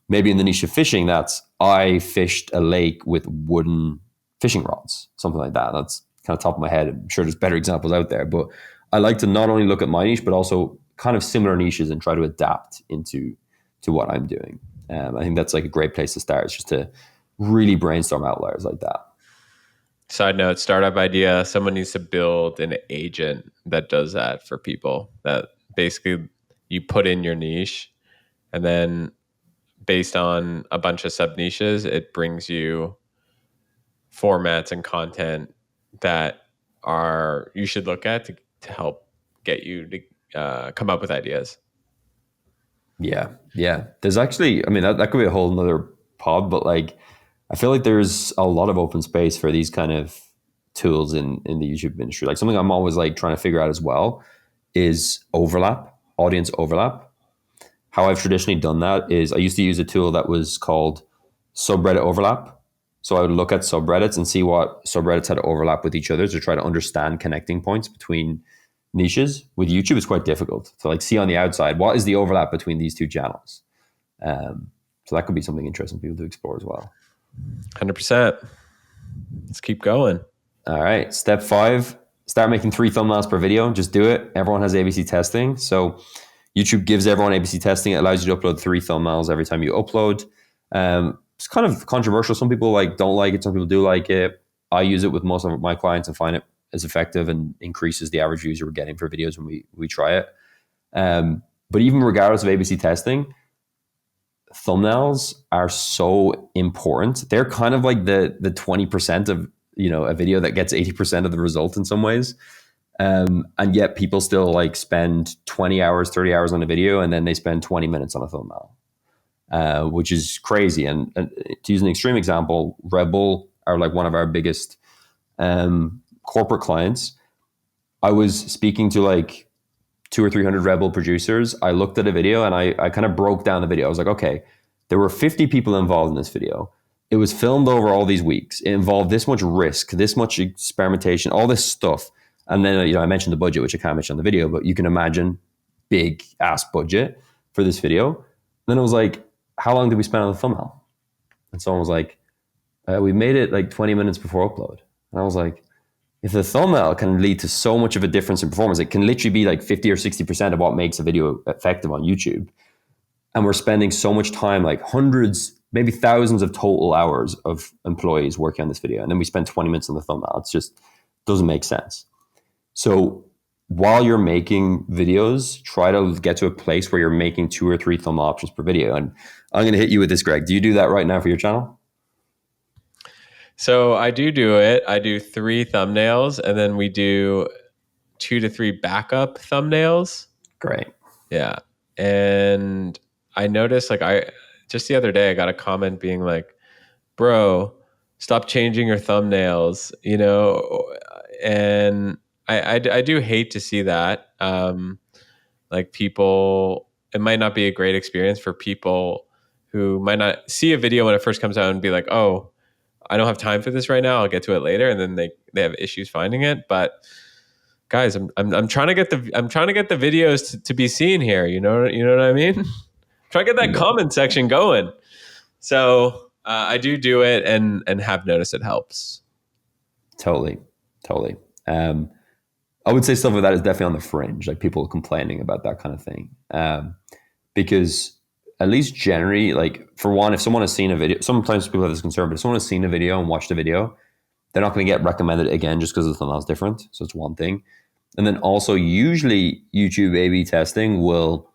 Maybe in the niche of fishing, that's I fished a lake with wooden fishing rods, something like that. That's kind of top of my head. I'm sure there's better examples out there, but I like to not only look at my niche, but also kind of similar niches and try to adapt into what I'm doing. I think that's like a great place to start. It's just to really brainstorm outliers like that. Side note, startup idea, someone needs to build an agent that does that for people. That basically you put in your niche and then based on a bunch of sub niches, it brings you formats and content that are you should look at to help get you to come up with ideas. Yeah. Yeah. There's actually, I mean, that could be a whole nother pod, but like, I feel like there's a lot of open space for these kind of tools in the YouTube industry. Like something I'm always like trying to figure out as well is overlap, audience overlap. How I've traditionally done that is I used to use a tool that was called subreddit overlap. So I would look at subreddits and see what subreddits had overlap with each other to try to understand connecting points between niches. With YouTube, it's quite difficult to like see on the outside what is the overlap between these two channels. So that could be something interesting for people to explore as well. 100%. Let's keep going. All right. Step 5, start making 3 thumbnails per video. Just do it. Everyone has ABC testing. So YouTube gives everyone ABC testing. It allows you to upload 3 thumbnails every time you upload. It's kind of controversial. Some people like don't like it. Some people do like it. I use it with most of my clients and find it as effective and increases the average views we're getting for videos when we try it. But even regardless of ABC testing, thumbnails are so important. They're kind of like the 20% of a video that gets 80% of the result in some ways. And yet people still like spend 20 hours, 30 hours on a video, and then they spend 20 minutes on a thumbnail, which is crazy. And to use an extreme example, Red Bull are like one of our biggest corporate clients. I was speaking to like 200 or 300 Red Bull producers. I looked at a video and I kind of broke down the video. I was like, okay, there were 50 people involved in this video. It was filmed over all these weeks. It involved this much risk, this much experimentation, all this stuff. And then, I mentioned the budget, which I can't mention on the video, but you can imagine big ass budget for this video. And then it was like, how long did we spend on the thumbnail? And someone was like, we made it like 20 minutes before upload. And I was like, if the thumbnail can lead to so much of a difference in performance, it can literally be like 50 or 60% of what makes a video effective on YouTube. And we're spending so much time, like hundreds, maybe thousands of total hours of employees working on this video. And then we spend 20 minutes on the thumbnail. It's just doesn't make sense. So while you're making videos, try to get to a place where you're making 2 or 3 thumbnail options per video. And I'm going to hit you with this, Greg. Do you do that right now for your channel? So I do it. I do 3 thumbnails and then we do 2 to 3 backup thumbnails. Great. Yeah. And I noticed just the other day, I got a comment being like, bro, stop changing your thumbnails. and I do hate to see that. Like people, it might not be a great experience for people who might not see a video when it first comes out and be like, oh, I don't have time for this right now. I'll get to it later, and then they have issues finding it. But guys, I'm trying to get the videos to be seen here. You know what I mean? Try to get that Yeah, comment section going. So I do it, and have noticed it helps. totally, totally. I would say stuff like that is definitely on the fringe, like people complaining about that kind of thing. Because at least generally, like for one, if someone has seen a video, sometimes people have this concern, but if someone has seen a video and watched a video, they're not going to get recommended again just because the thumbnail is different. So it's one thing. And then also, usually YouTube A/B testing will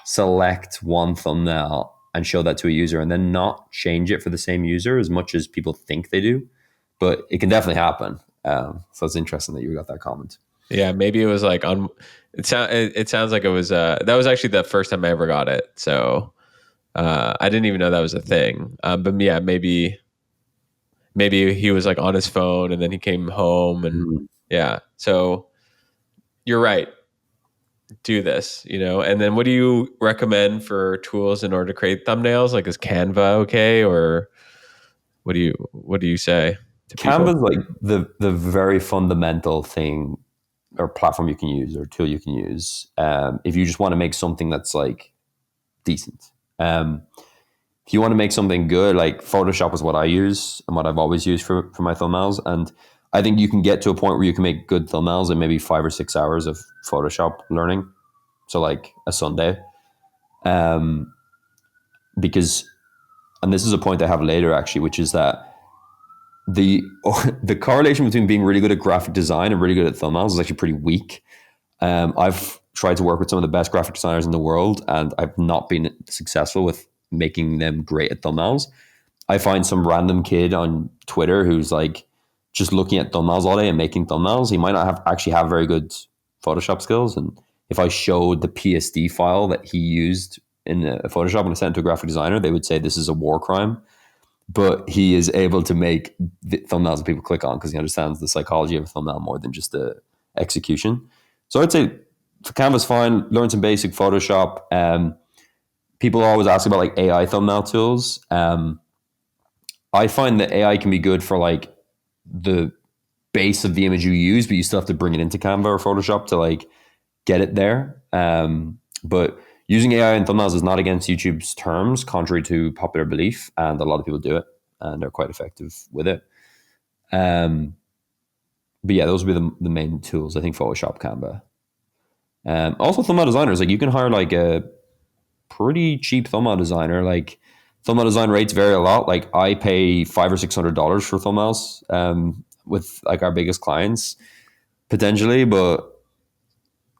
select one thumbnail and show that to a user, and then not change it for the same user as much as people think they do. But it can definitely happen. So it's interesting that you got that comment. Yeah, maybe it was like on. It sounds like it was. That was actually the first time I ever got it. So I didn't even know that was a thing. But yeah, maybe he was like on his phone and then he came home and yeah. So you're right. Do this, And then what do you recommend for tools in order to create thumbnails? Like, is Canva okay, or what do you say to people? Canva is like the very fundamental thing or platform you can use or tool you can use if you just want to make something that's like decent. If you want to make something good, like Photoshop is what I use and what I've always used for my thumbnails. And I think you can get to a point where you can make good thumbnails in maybe 5 or 6 hours of Photoshop learning. So like a Sunday. Because, and this is a point I have later actually, which is that the the correlation between being really good at graphic design and really good at thumbnails is actually pretty weak. I've tried to work with some of the best graphic designers in the world, and I've not been successful with making them great at thumbnails. I find some random kid on Twitter who's like just looking at thumbnails all day and making thumbnails. He might not have very good Photoshop skills. And if I showed the PSD file that he used in Photoshop and I sent it to a graphic designer, they would say this is a war crime. But he is able to make the thumbnails that people click on because he understands the psychology of a thumbnail more than just the execution. So I'd say for Canva's fine, learn some basic Photoshop. People always ask about like AI thumbnail tools. I find that AI can be good for like the base of the image you use, but you still have to bring it into Canva or Photoshop to like get it there. But using AI in thumbnails is not against YouTube's terms, contrary to popular belief, and a lot of people do it, and they're quite effective with it. But yeah, those would be the main tools. I think Photoshop, Canva. Also, thumbnail designers, like you can hire like a pretty cheap thumbnail designer. Like thumbnail design rates vary a lot. Like I pay $500 or $600 for thumbnails with like our biggest clients potentially, but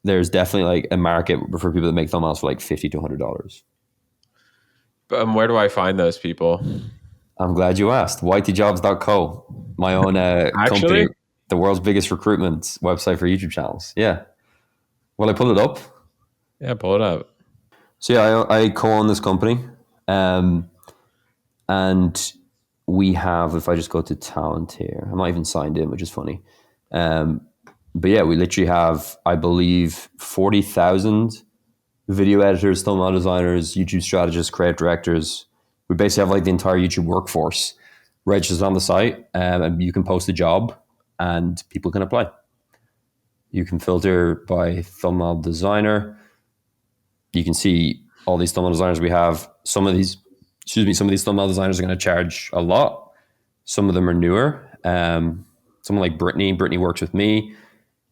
there's definitely like a market for people that make thumbnails for like $50 to $100. Where do I find those people? I'm glad you asked. ytjobs.co, my own Actually, company, the world's biggest recruitment website for YouTube channels. Yeah. Well, I pull it up. yeah, pull it up. So yeah, I co-own this company, and we have. If I just go to talent here, I'm not even signed in, which is funny. But yeah, we literally have, I believe, 40,000 video editors, thumbnail designers, YouTube strategists, creative directors. We basically have like the entire YouTube workforce registered on the site, and you can post a job, and people can apply. You can filter by thumbnail designer. You can see all these thumbnail designers we have. Some of these thumbnail designers are going to charge a lot. Some of them are newer. Someone like Brittany. Brittany works with me.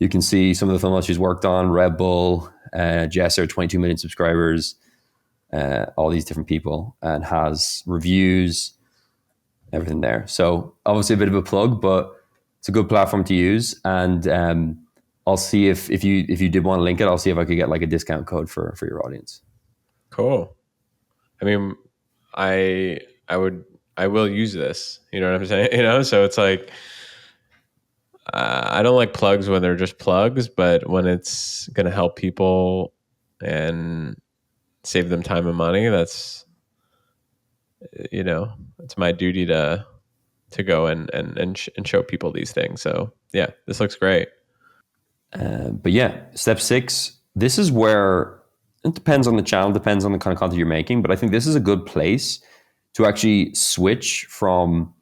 You can see some of the thumbnails she's worked on. Red Bull, Jesser, 22 million subscribers. All these different people, and has reviews, everything there. So obviously a bit of a plug, but it's a good platform to use. And I'll see if you did want to link it, I'll see if I could get like a discount code for your audience. Cool. I mean, I will use this. You know what I'm saying? So it's like I don't like plugs when they're just plugs, but when it's going to help people and save them time and money, that's it's my duty to to go and show people these things. So yeah, this looks great. But yeah, step 6, this is where it depends on the channel, depends on the kind of content you're making. But I think this is a good place to actually switch from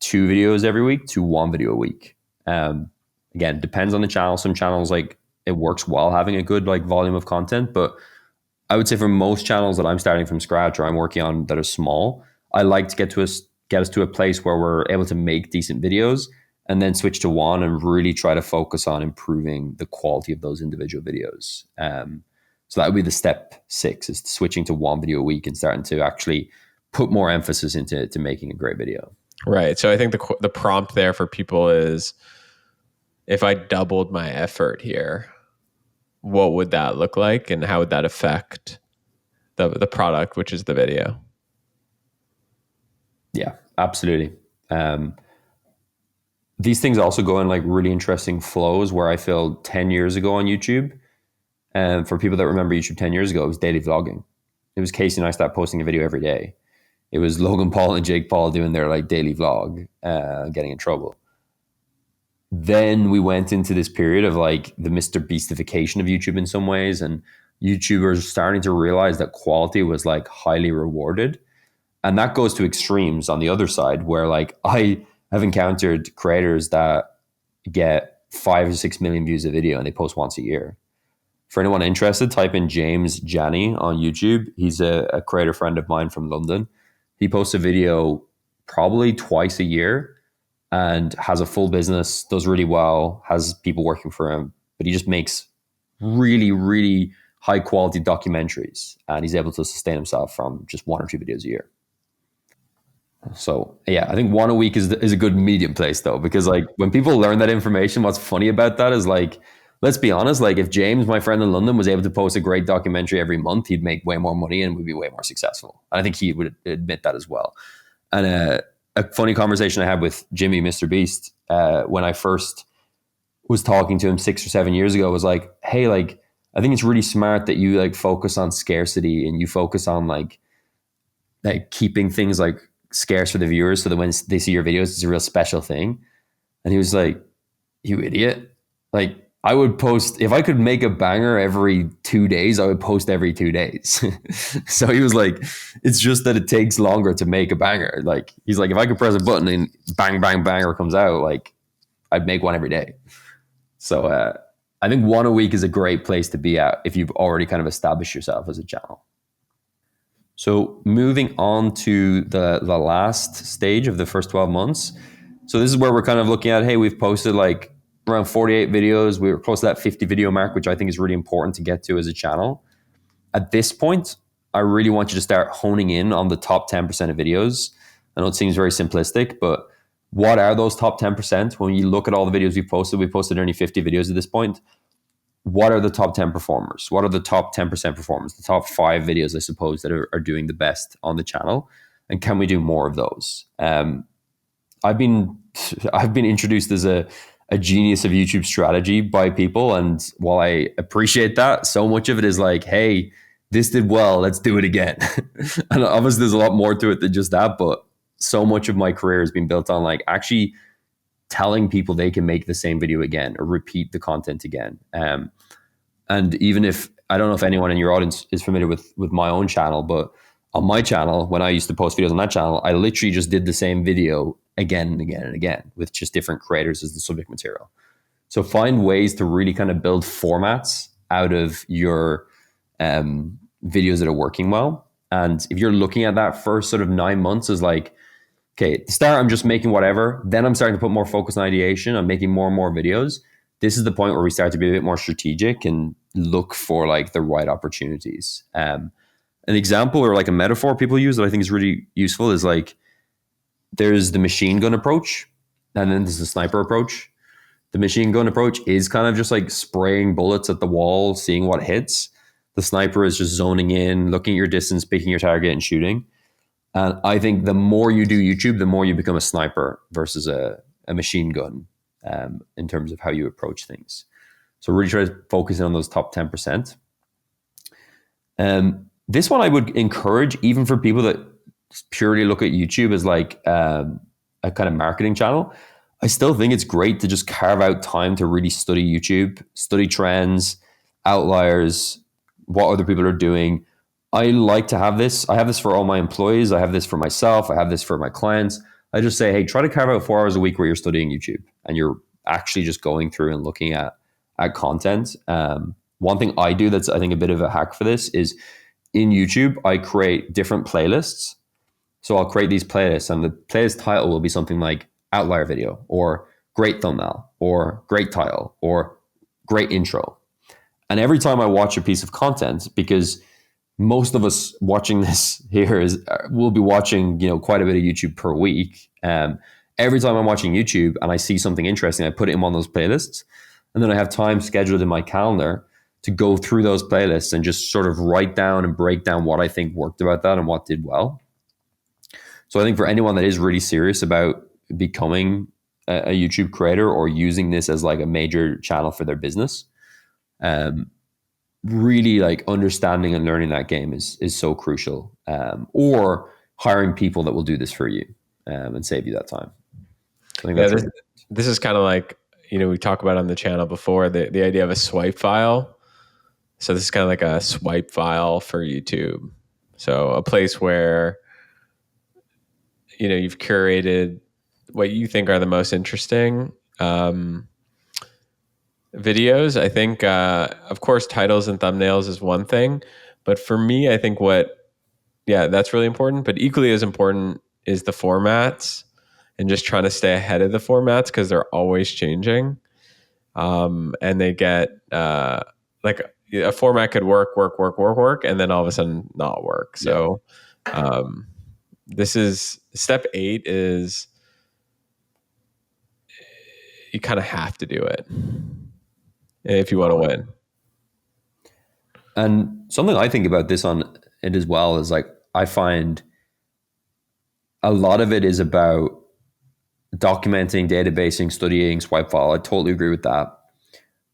2 videos every week to 1 video a week. Again, depends on the channel. Some channels, like, it works well having a good like volume of content, but I would say for most channels that I'm starting from scratch or I'm working on that are small, I like to get us to a place where we're able to make decent videos and then switch to 1 and really try to focus on improving the quality of those individual videos. So that would be the step 6, is switching to 1 video a week and starting to actually put more emphasis into making a great video. Right. So I think the prompt there for people is, if I doubled my effort here, what would that look like, and how would that affect the product, which is the video? Yeah, absolutely. These things also go in like really interesting flows, where I feel 10 years ago on YouTube, and for people that remember YouTube 10 years ago, it was daily vlogging. It was Casey and I start posting a video every day. It was Logan Paul and Jake Paul doing their like daily vlog, getting in trouble. Then we went into this period of like the MrBeastification of YouTube in some ways, and YouTubers starting to realize that quality was like highly rewarded. And that goes to extremes on the other side, where like I have encountered creators that get 5 or 6 million views a video and they post once a year. For anyone interested, type in James Janney on YouTube. He's a creator friend of mine from London. He posts a video probably twice a year and has a full business, does really well, has people working for him, but he just makes really, really high quality documentaries, and he's able to sustain himself from just 1 or 2 videos a year. So yeah, I think 1 a week is a good medium place though, because like when people learn that information, what's funny about that is like, let's be honest, like if James, my friend in London, was able to post a great documentary every month, he'd make way more money and would be way more successful. And I think he would admit that as well. And a funny conversation I had with Jimmy, MrBeast, when I first was talking to him 6 or 7 years ago, was like, hey, like, I think it's really smart that you like focus on scarcity and you focus on like keeping things like scarce for the viewers, so that when they see your videos, it's a real special thing. And he was like, you idiot. Like, I would post, if I could make a banger every 2 days, I would post every 2 days. So he was like, it's just that it takes longer to make a banger. Like, he's like, if I could press a button and bang, bang, banger comes out, like, I'd make one every day. So I think 1 a week is a great place to be at if you've already kind of established yourself as a channel. So moving on to the last stage of the first 12 months. So this is where we're kind of looking at, hey, we've posted like around 48 videos. We were close to that 50 video mark, which I think is really important to get to as a channel. At this point, I really want you to start honing in on the top 10% of videos. I know it seems very simplistic, but what are those top 10%? When you look at all the videos we posted nearly 50 videos at this point. What are the top 10 performers? What are the top 10% performers? The top 5 videos, I suppose, that are doing the best on the channel? And can we do more of those? I've been introduced as a genius of YouTube strategy by people. And while I appreciate that, so much of it is like, hey, this did well, let's do it again. And obviously there's a lot more to it than just that, but so much of my career has been built on like actually telling people they can make the same video again or repeat the content again. And even if, I don't know if anyone in your audience is familiar with my own channel, but on my channel, when I used to post videos on that channel, I literally just did the same video again and again and again with just different creators as the subject material. So find ways to really kind of build formats out of your videos that are working well. And if you're looking at that first sort of 9 months as like, okay, at the start, I'm just making whatever. Then I'm starting to put more focus on ideation. I'm making more and more videos. This is the point where we start to be a bit more strategic and look for like the right opportunities. An example or like a metaphor people use that I think is really useful is like, there's the machine gun approach, and then there's the sniper approach. The machine gun approach is kind of just like spraying bullets at the wall, seeing what hits. The sniper is just zoning in, looking at your distance, picking your target and shooting. And I think the more you do YouTube, the more you become a sniper versus a machine gun in terms of how you approach things. So really try to focus in on those top 10%. This one I would encourage, even for people that purely look at YouTube as like a a kind of marketing channel, I still think it's great to just carve out time to really study YouTube, study trends, outliers, what other people are doing. I like to have this. I have this for all my employees. I have this for myself. I have this for my clients. I just say, hey, try to carve out 4 hours a week where you're studying YouTube and you're actually just going through and looking at content. One thing I do that's I think a bit of a hack for this is in YouTube, I create different playlists. So I'll create these playlists, and the playlist title will be something like outlier video or great thumbnail or great title or great intro. And every time I watch a piece of content, because most of us watching this here will be watching, quite a bit of YouTube per week. Every time I'm watching YouTube and I see something interesting, I put it in one of those playlists, and then I have time scheduled in my calendar to go through those playlists and just sort of write down and break down what I think worked about that and what did well. So I think for anyone that is really serious about becoming a YouTube creator or using this as like a major channel for their business, really like understanding and learning that game is so crucial. Or hiring people that will do this for you and save you that time. I think that's this is kind of like, we talk about on the channel before the idea of a swipe file. So this is kind of like a swipe file for YouTube. So a place where, you've curated what you think are the most interesting videos. I think, of course, titles and thumbnails is one thing. But for me, I think that's really important. But equally as important is the formats and just trying to stay ahead of the formats because they're always changing. And they get like a format could work, and then all of a sudden not work. So this is step 8 is you kind of have to do it if you want to win. And something I think about this on it as well is like, I find a lot of it is about documenting, databasing, studying, swipe file. I totally agree with that.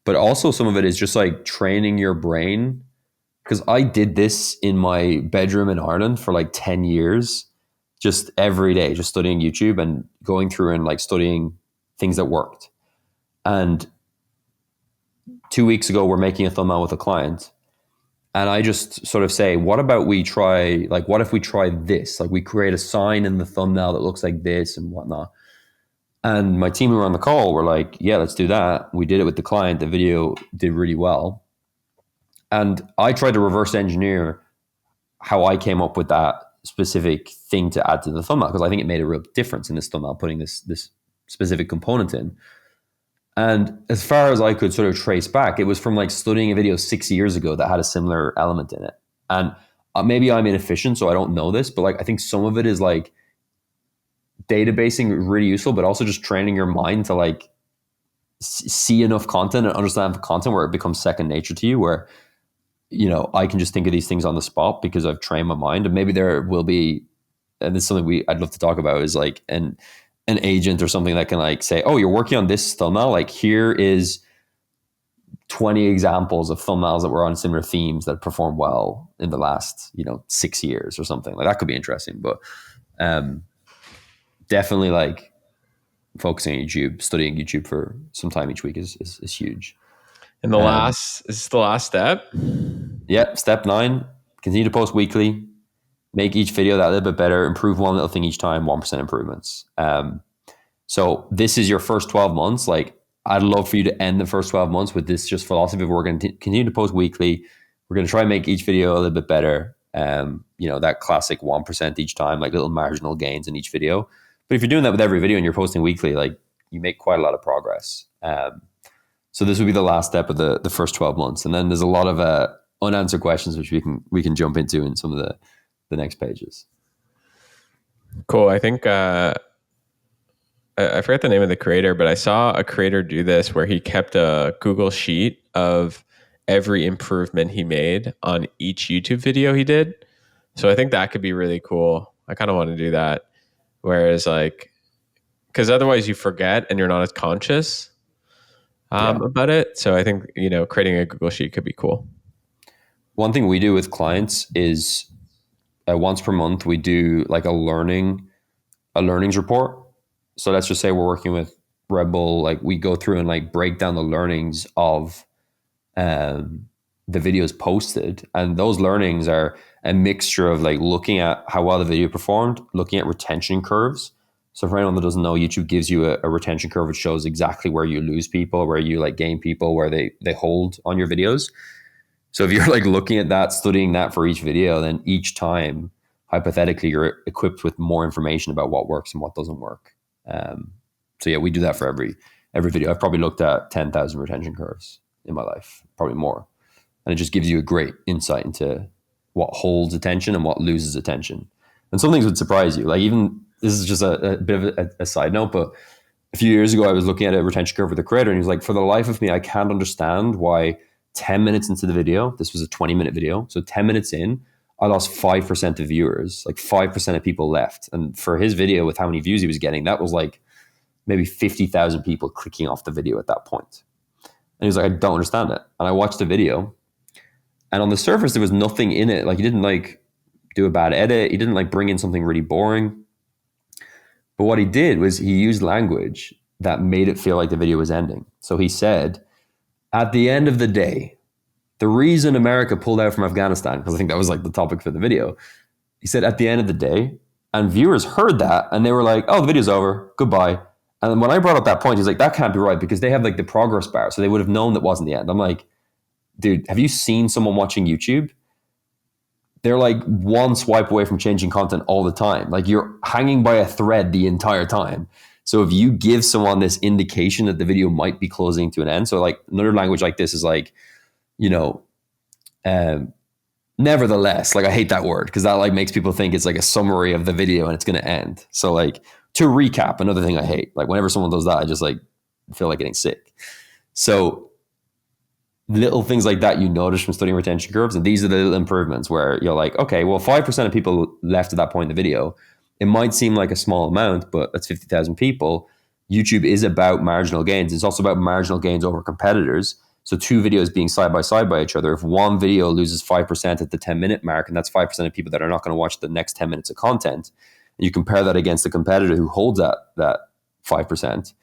But also some of it is just like training your brain. Because I did this in my bedroom in Ireland for like 10 years, just every day, just studying YouTube and going through and like studying things that worked. And 2 weeks ago, we're making a thumbnail with a client. And I just sort of say, what if we try this? Like we create a sign in the thumbnail that looks like this and whatnot. And my team who were on the call were like, yeah, let's do that. We did it with the client. The video did really well. And I tried to reverse engineer how I came up with that specific thing to add to the thumbnail, because I think it made a real difference in this thumbnail, putting this specific component in. And as far as I could sort of trace back, it was from like studying a video 6 years ago that had a similar element in it. And maybe I'm inefficient, so I don't know this, but like I think some of it is like databasing really useful, but also just training your mind to like see enough content and understand the content where it becomes second nature to you, where I can just think of these things on the spot because I've trained my mind. And maybe there will be, and this is something I'd love to talk about, is like an agent or something that can like say, oh, you're working on this thumbnail, like here is 20 examples of thumbnails that were on similar themes that performed well in the last 6 years or something. Like that could be interesting. But definitely like focusing on YouTube, studying YouTube for some time each week is huge. And the last step. Yeah, step 9, continue to post weekly, make each video that little bit better, improve one little thing each time, 1% improvements. So this is your first 12 months. Like I'd love for you to end the first 12 months with this just philosophy of we're going to continue to post weekly. We're going to try and make each video a little bit better. That classic 1% each time, like little marginal gains in each video. But if you're doing that with every video and you're posting weekly, like you make quite a lot of progress. So this would be the last step of the first 12 months. And then there's a lot of unanswered questions, which we can jump into in some of the next pages. Cool. I think I forget the name of the creator, but I saw a creator do this where he kept a Google sheet of every improvement he made on each YouTube video he did. So I think that could be really cool. I kind of want to do that. Whereas like, because otherwise you forget and you're not as conscious about it. So I think, creating a Google sheet could be cool. One thing we do with clients is once per month, we do like a learnings report. So let's just say we're working with Red Bull, like we go through and like break down the learnings of the videos posted, and those learnings are a mixture of like looking at how well the video performed, looking at retention curves. So for anyone that doesn't know, YouTube gives you a retention curve which shows exactly where you lose people, where you like gain people, where they hold on your videos. So if you're like looking at that, studying that for each video, then each time, hypothetically, you're equipped with more information about what works and what doesn't work. So yeah, we do that for every video. I've probably looked at 10,000 retention curves in my life, probably more. And it just gives you a great insight into what holds attention and what loses attention. And some things would surprise you. Like even, this is just a bit of a side note, but a few years ago, I was looking at a retention curve with a creator and he was like, for the life of me, I can't understand why 10 minutes into the video, this was a 20-minute video. So 10 minutes in, I lost 5% of viewers, like 5% of people left. And for his video with how many views he was getting, that was like maybe 50,000 people clicking off the video at that point. And he was like, I don't understand it. And I watched the video and on the surface, there was nothing in it. Like he didn't like do a bad edit. He didn't like bring in something really boring. But what he did was he used language that made it feel like the video was ending. So he said, at the end of the day, the reason America pulled out from Afghanistan, because I think that was like the topic for the video, he said, at the end of the day, and viewers heard that and they were like, oh, the video's over, goodbye. And then when I brought up that point, he's like, that can't be right because they have like the progress bar. So they would have known that wasn't the end. I'm like, dude, have you seen someone watching YouTube? They're like one swipe away from changing content all the time. Like you're hanging by a thread the entire time. So if you give someone this indication that the video might be closing to an end, so like another language like this is like, you know, nevertheless, like I hate that word because that like makes people think it's like a summary of the video and it's going to end. So like to recap, another thing I hate, like whenever someone does that, I just like feel like getting sick. So little things like that you notice from studying retention curves, and these are the little improvements where you're like, okay, well, 5% of people left at that point in the video. It might seem like a small amount, but that's 50,000 people. YouTube is about marginal gains. It's also about marginal gains over competitors. So two videos being side by side by each other. If one video loses 5% at the 10-minute mark, and that's 5% of people that are not going to watch the next 10 minutes of content, and you compare that against a competitor who holds that 5%,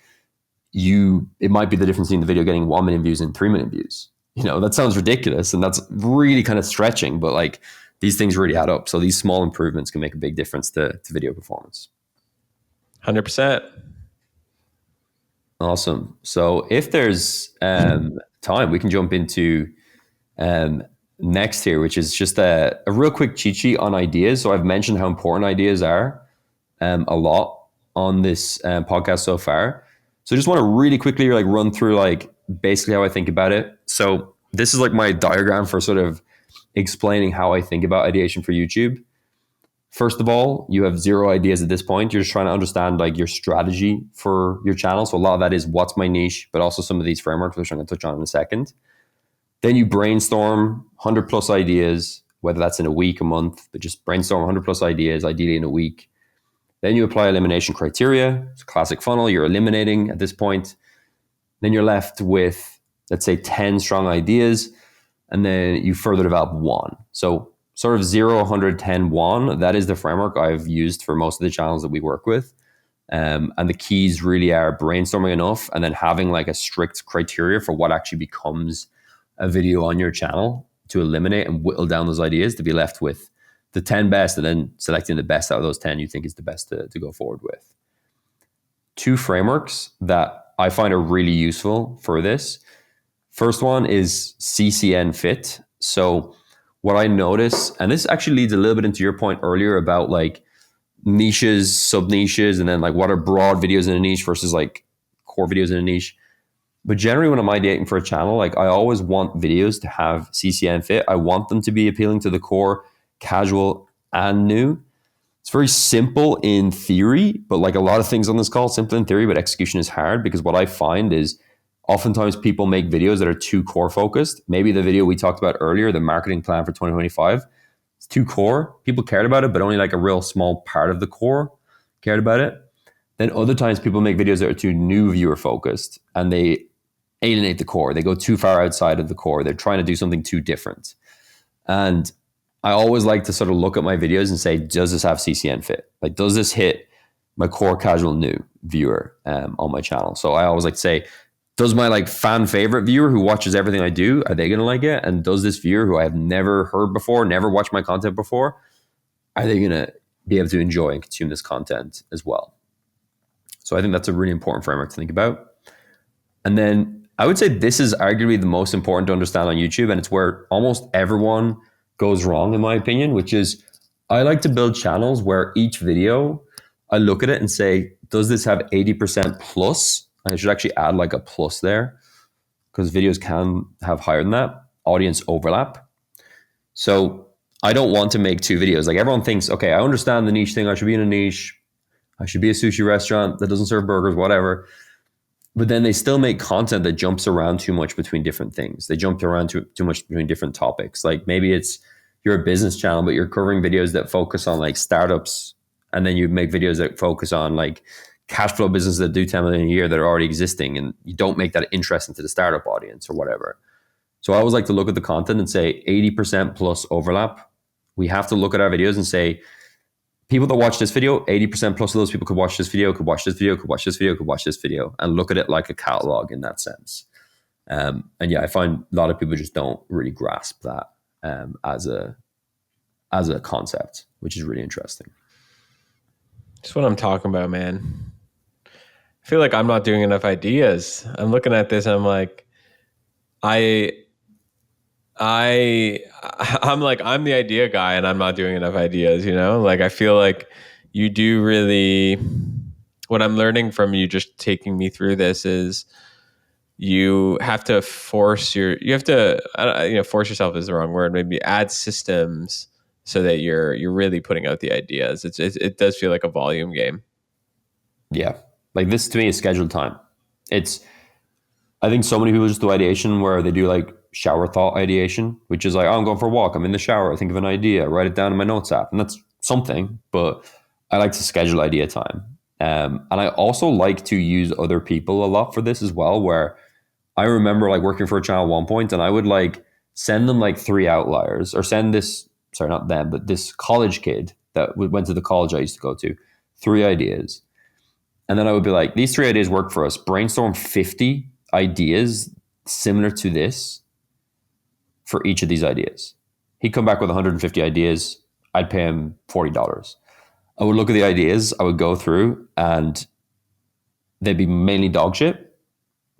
it might be the difference in the video getting 1 million views and 3 million views. You know, that sounds ridiculous and that's really kind of stretching, but like these things really add up. So these small improvements can make a big difference to video performance. 100%. Awesome. So if there's time, we can jump into next here, which is just a real quick cheat sheet on ideas. So I've mentioned how important ideas are a lot on this podcast so far. So I just want to really quickly like run through like basically how I think about it. So this is like my diagram for sort of explaining how I think about ideation for YouTube. First of all, you have zero ideas at this point. You're just trying to understand like your strategy for your channel. So a lot of that is what's my niche, but also some of these frameworks, which I'm going to touch on in a second. Then you brainstorm 100 plus ideas, whether that's in a week, a month, but just brainstorm 100 plus ideas, ideally in a week. Then you apply elimination criteria. It's a classic funnel. You're eliminating at this point. Then you're left with, let's say, 10 strong ideas, and then you further develop one. So sort of 0, 100, 10, 1. That is the framework I've used for most of the channels that we work with. And the keys really are brainstorming enough and then having like a strict criteria for what actually becomes a video on your channel to eliminate and whittle down those ideas to be left with the 10 best, and then selecting the best out of those 10 you think is the best to go forward with. Two frameworks that I find are really useful for this. First one is CCN Fit. So what I notice, and this actually leads a little bit into your point earlier about like niches, sub niches, and then like what are broad videos in a niche versus like core videos in a niche. But generally when I'm ideating for a channel, like I always want videos to have CCN Fit. I want them to be appealing to the core, casual, and new. It's very simple in theory, but like a lot of things on this call, simple in theory, but execution is hard because what I find is oftentimes people make videos that are too core focused. Maybe the video we talked about earlier, the marketing plan for 2025, it's too core. People cared about it, but only like a real small part of the core cared about it. Then other times people make videos that are too new viewer focused and they alienate the core. They go too far outside of the core. They're trying to do something too different. And I always like to sort of look at my videos and say, does this have CCN Fit? Like, does this hit my core casual new viewer on my channel. So I always like to say, does my like fan favorite viewer who watches everything I do, are they going to like it? And does this viewer who I have never heard before, never watched my content before, are they going to be able to enjoy and consume this content as well? So I think that's a really important framework to think about. And then I would say this is arguably the most important to understand on YouTube, and it's where almost everyone goes wrong, in my opinion, which is I like to build channels where each video, I look at it and say, does this have 80% plus? I should actually add like a plus there because videos can have higher than that, audience overlap. So I don't want to make two videos. Like everyone thinks, okay, I understand the niche thing. I should be in a niche. I should be a sushi restaurant that doesn't serve burgers, whatever. But then they still make content that jumps around too much between different things. They jump around too much between different topics. Like maybe it's you're a business channel, but you're covering videos that focus on like startups. And then you make videos that focus on like cash flow businesses that do 10 million a year that are already existing. And you don't make that interesting to the startup audience or whatever. So I always like to look at the content and say 80% plus overlap. We have to look at our videos and say, people that watch this video, 80% plus of those people could watch this video, could watch this video, could watch this video, could watch this video, and look at it like a catalog in that sense. And yeah, I find a lot of people just don't really grasp that as a concept, which is really interesting. That's what I'm talking about, man. I feel like I'm not doing enough ideas. I'm looking at this and I'm like, I'm like, I'm the idea guy and I'm not doing enough ideas, you know? Like, I feel like you do really, what I'm learning from you just taking me through this is you have to force force yourself is the wrong word, maybe add systems so that you're really putting out the ideas. It does feel like a volume game. Yeah. Like this to me is scheduled time. I think so many people just do ideation where they do like shower thought ideation, which is like, oh, I'm going for a walk. I'm in the shower. I think of an idea, write it down in my notes app. And that's something, but I like to schedule idea time. And I also like to use other people a lot for this as well, where I remember like working for a channel at one point and I would like send them like 3 outliers or send this, sorry, not them, but this college kid that went to the college I used to go to, 3 ideas. And then I would be like, these 3 ideas work for us. Brainstorm 50 ideas similar to this for each of these ideas. He'd come back with 150 ideas. I'd pay him $40. I would look at the ideas. I would go through and they'd be mainly dog shit,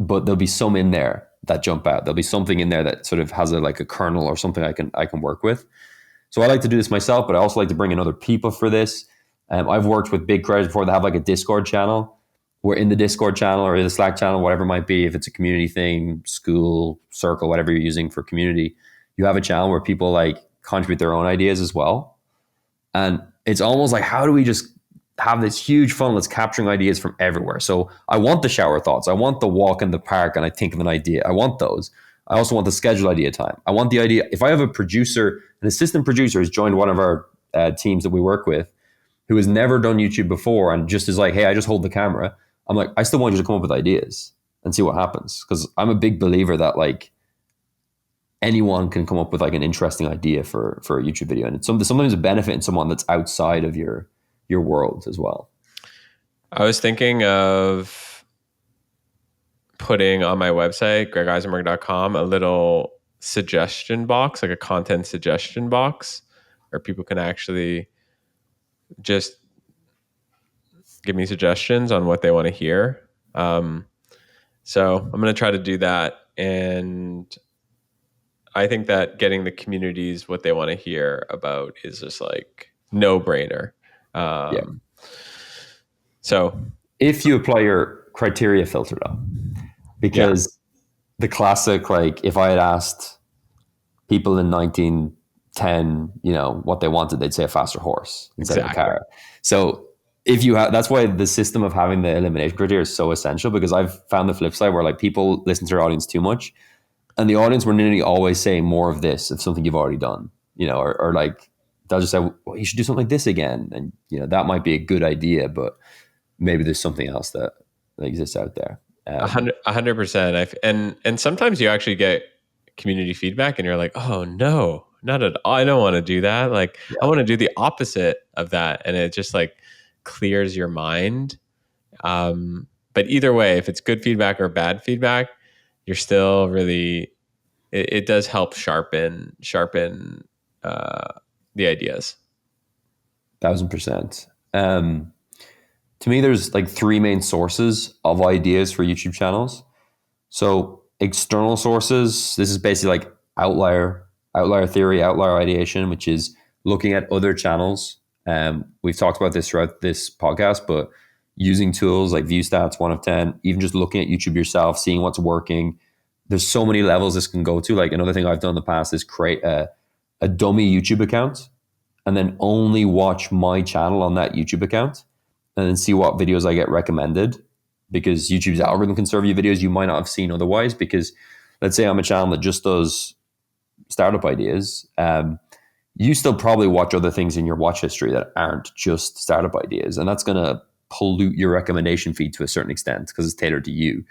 but there'll be some in there that jump out. There'll be something in there that sort of has a kernel or something I can work with. So I like to do this myself, but I also like to bring in other people for this. I've worked with big creators before that have like a Discord channel. We're in the Discord channel or the Slack channel, whatever it might be. If it's a community thing, school, circle, whatever you're using for community, you have a channel where people like contribute their own ideas as well. And it's almost like, how do we just have this huge funnel that's capturing ideas from everywhere? So I want the shower thoughts. I want the walk in the park and I think of an idea. I want those. I also want the schedule idea time. I want the idea. If I have a producer, an assistant producer who's joined one of our teams that we work with, who has never done YouTube before and just is like, hey, I just hold the camera. I'm like, I still want you to come up with ideas and see what happens. Because I'm a big believer that like anyone can come up with like an interesting idea for a YouTube video. And it's sometimes a benefit in someone that's outside of your world as well. I was thinking of putting on my website, gregisenberg.com, a little suggestion box, like a content suggestion box where people can actually just give me suggestions on what they want to hear. So I'm going to try to do that. And I think that getting the communities what they want to hear about is just like no brainer. Yeah. So if you apply your criteria filter though, because the classic, like if I had asked people in 1910, what they wanted, they'd say a faster horse instead of a car. So if you have, that's why the system of having the elimination criteria is so essential, because I've found the flip side where like people listen to their audience too much and the audience will nearly always say more of this of something you've already done, or like they'll just say, well, you should do something like this again. And, that might be a good idea, but maybe there's something else that exists out there. 100%. And sometimes you actually get community feedback and you're like, oh no, not at all. I don't want to do that. Like I want to do the opposite of that. And it just like clears your mind. But either way, if it's good feedback or bad feedback, you're still really, it does help sharpen the ideas. 1000%. To me, there's like three main sources of ideas for YouTube channels. So external sources, this is basically like outlier theory, outlier ideation, which is looking at other channels. We've talked about this throughout this podcast, but using tools like view stats, 1 of 10, even just looking at YouTube yourself, seeing what's working. There's so many levels this can go to. Like another thing I've done in the past is create a dummy YouTube account and then only watch my channel on that YouTube account and then see what videos I get recommended, because YouTube's algorithm can serve you videos you might not have seen otherwise. Because let's say I'm a channel that just does startup ideas. You still probably watch other things in your watch history that aren't just startup ideas. And that's going to pollute your recommendation feed to a certain extent because it's tailored to you.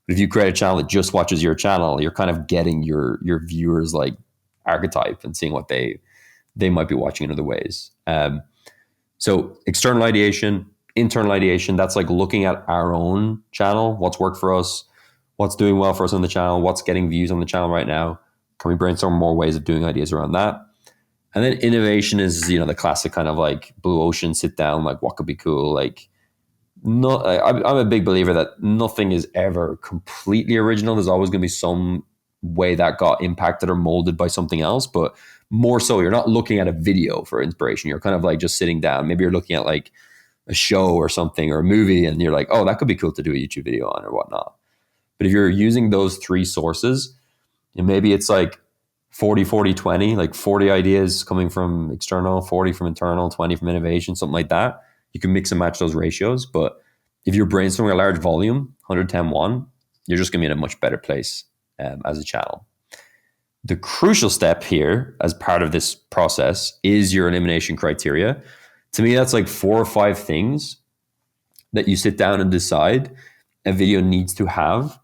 But if you create a channel that just watches your channel, you're kind of getting your viewers like archetype and seeing what they might be watching in other ways. So external ideation, internal ideation, that's like looking at our own channel, what's worked for us, what's doing well for us on the channel, what's getting views on the channel right now. Can we brainstorm more ways of doing ideas around that? And then innovation is, the classic kind of like blue ocean, sit down, like what could be cool. Like, no, I'm a big believer that nothing is ever completely original. There's always going to be some way that got impacted or molded by something else, but more so you're not looking at a video for inspiration. You're kind of like just sitting down. Maybe you're looking at like a show or something or a movie and you're like, oh, that could be cool to do a YouTube video on or whatnot. But if you're using those three sources, maybe it's like 40, 40, 20, like 40 ideas coming from external, 40 from internal, 20 from innovation, something like that. You can mix and match those ratios. But if you're brainstorming a large volume, 110-1, you're just going to be in a much better place as a channel. The crucial step here as part of this process is your elimination criteria. To me, that's like 4 or 5 things that you sit down and decide a video needs to have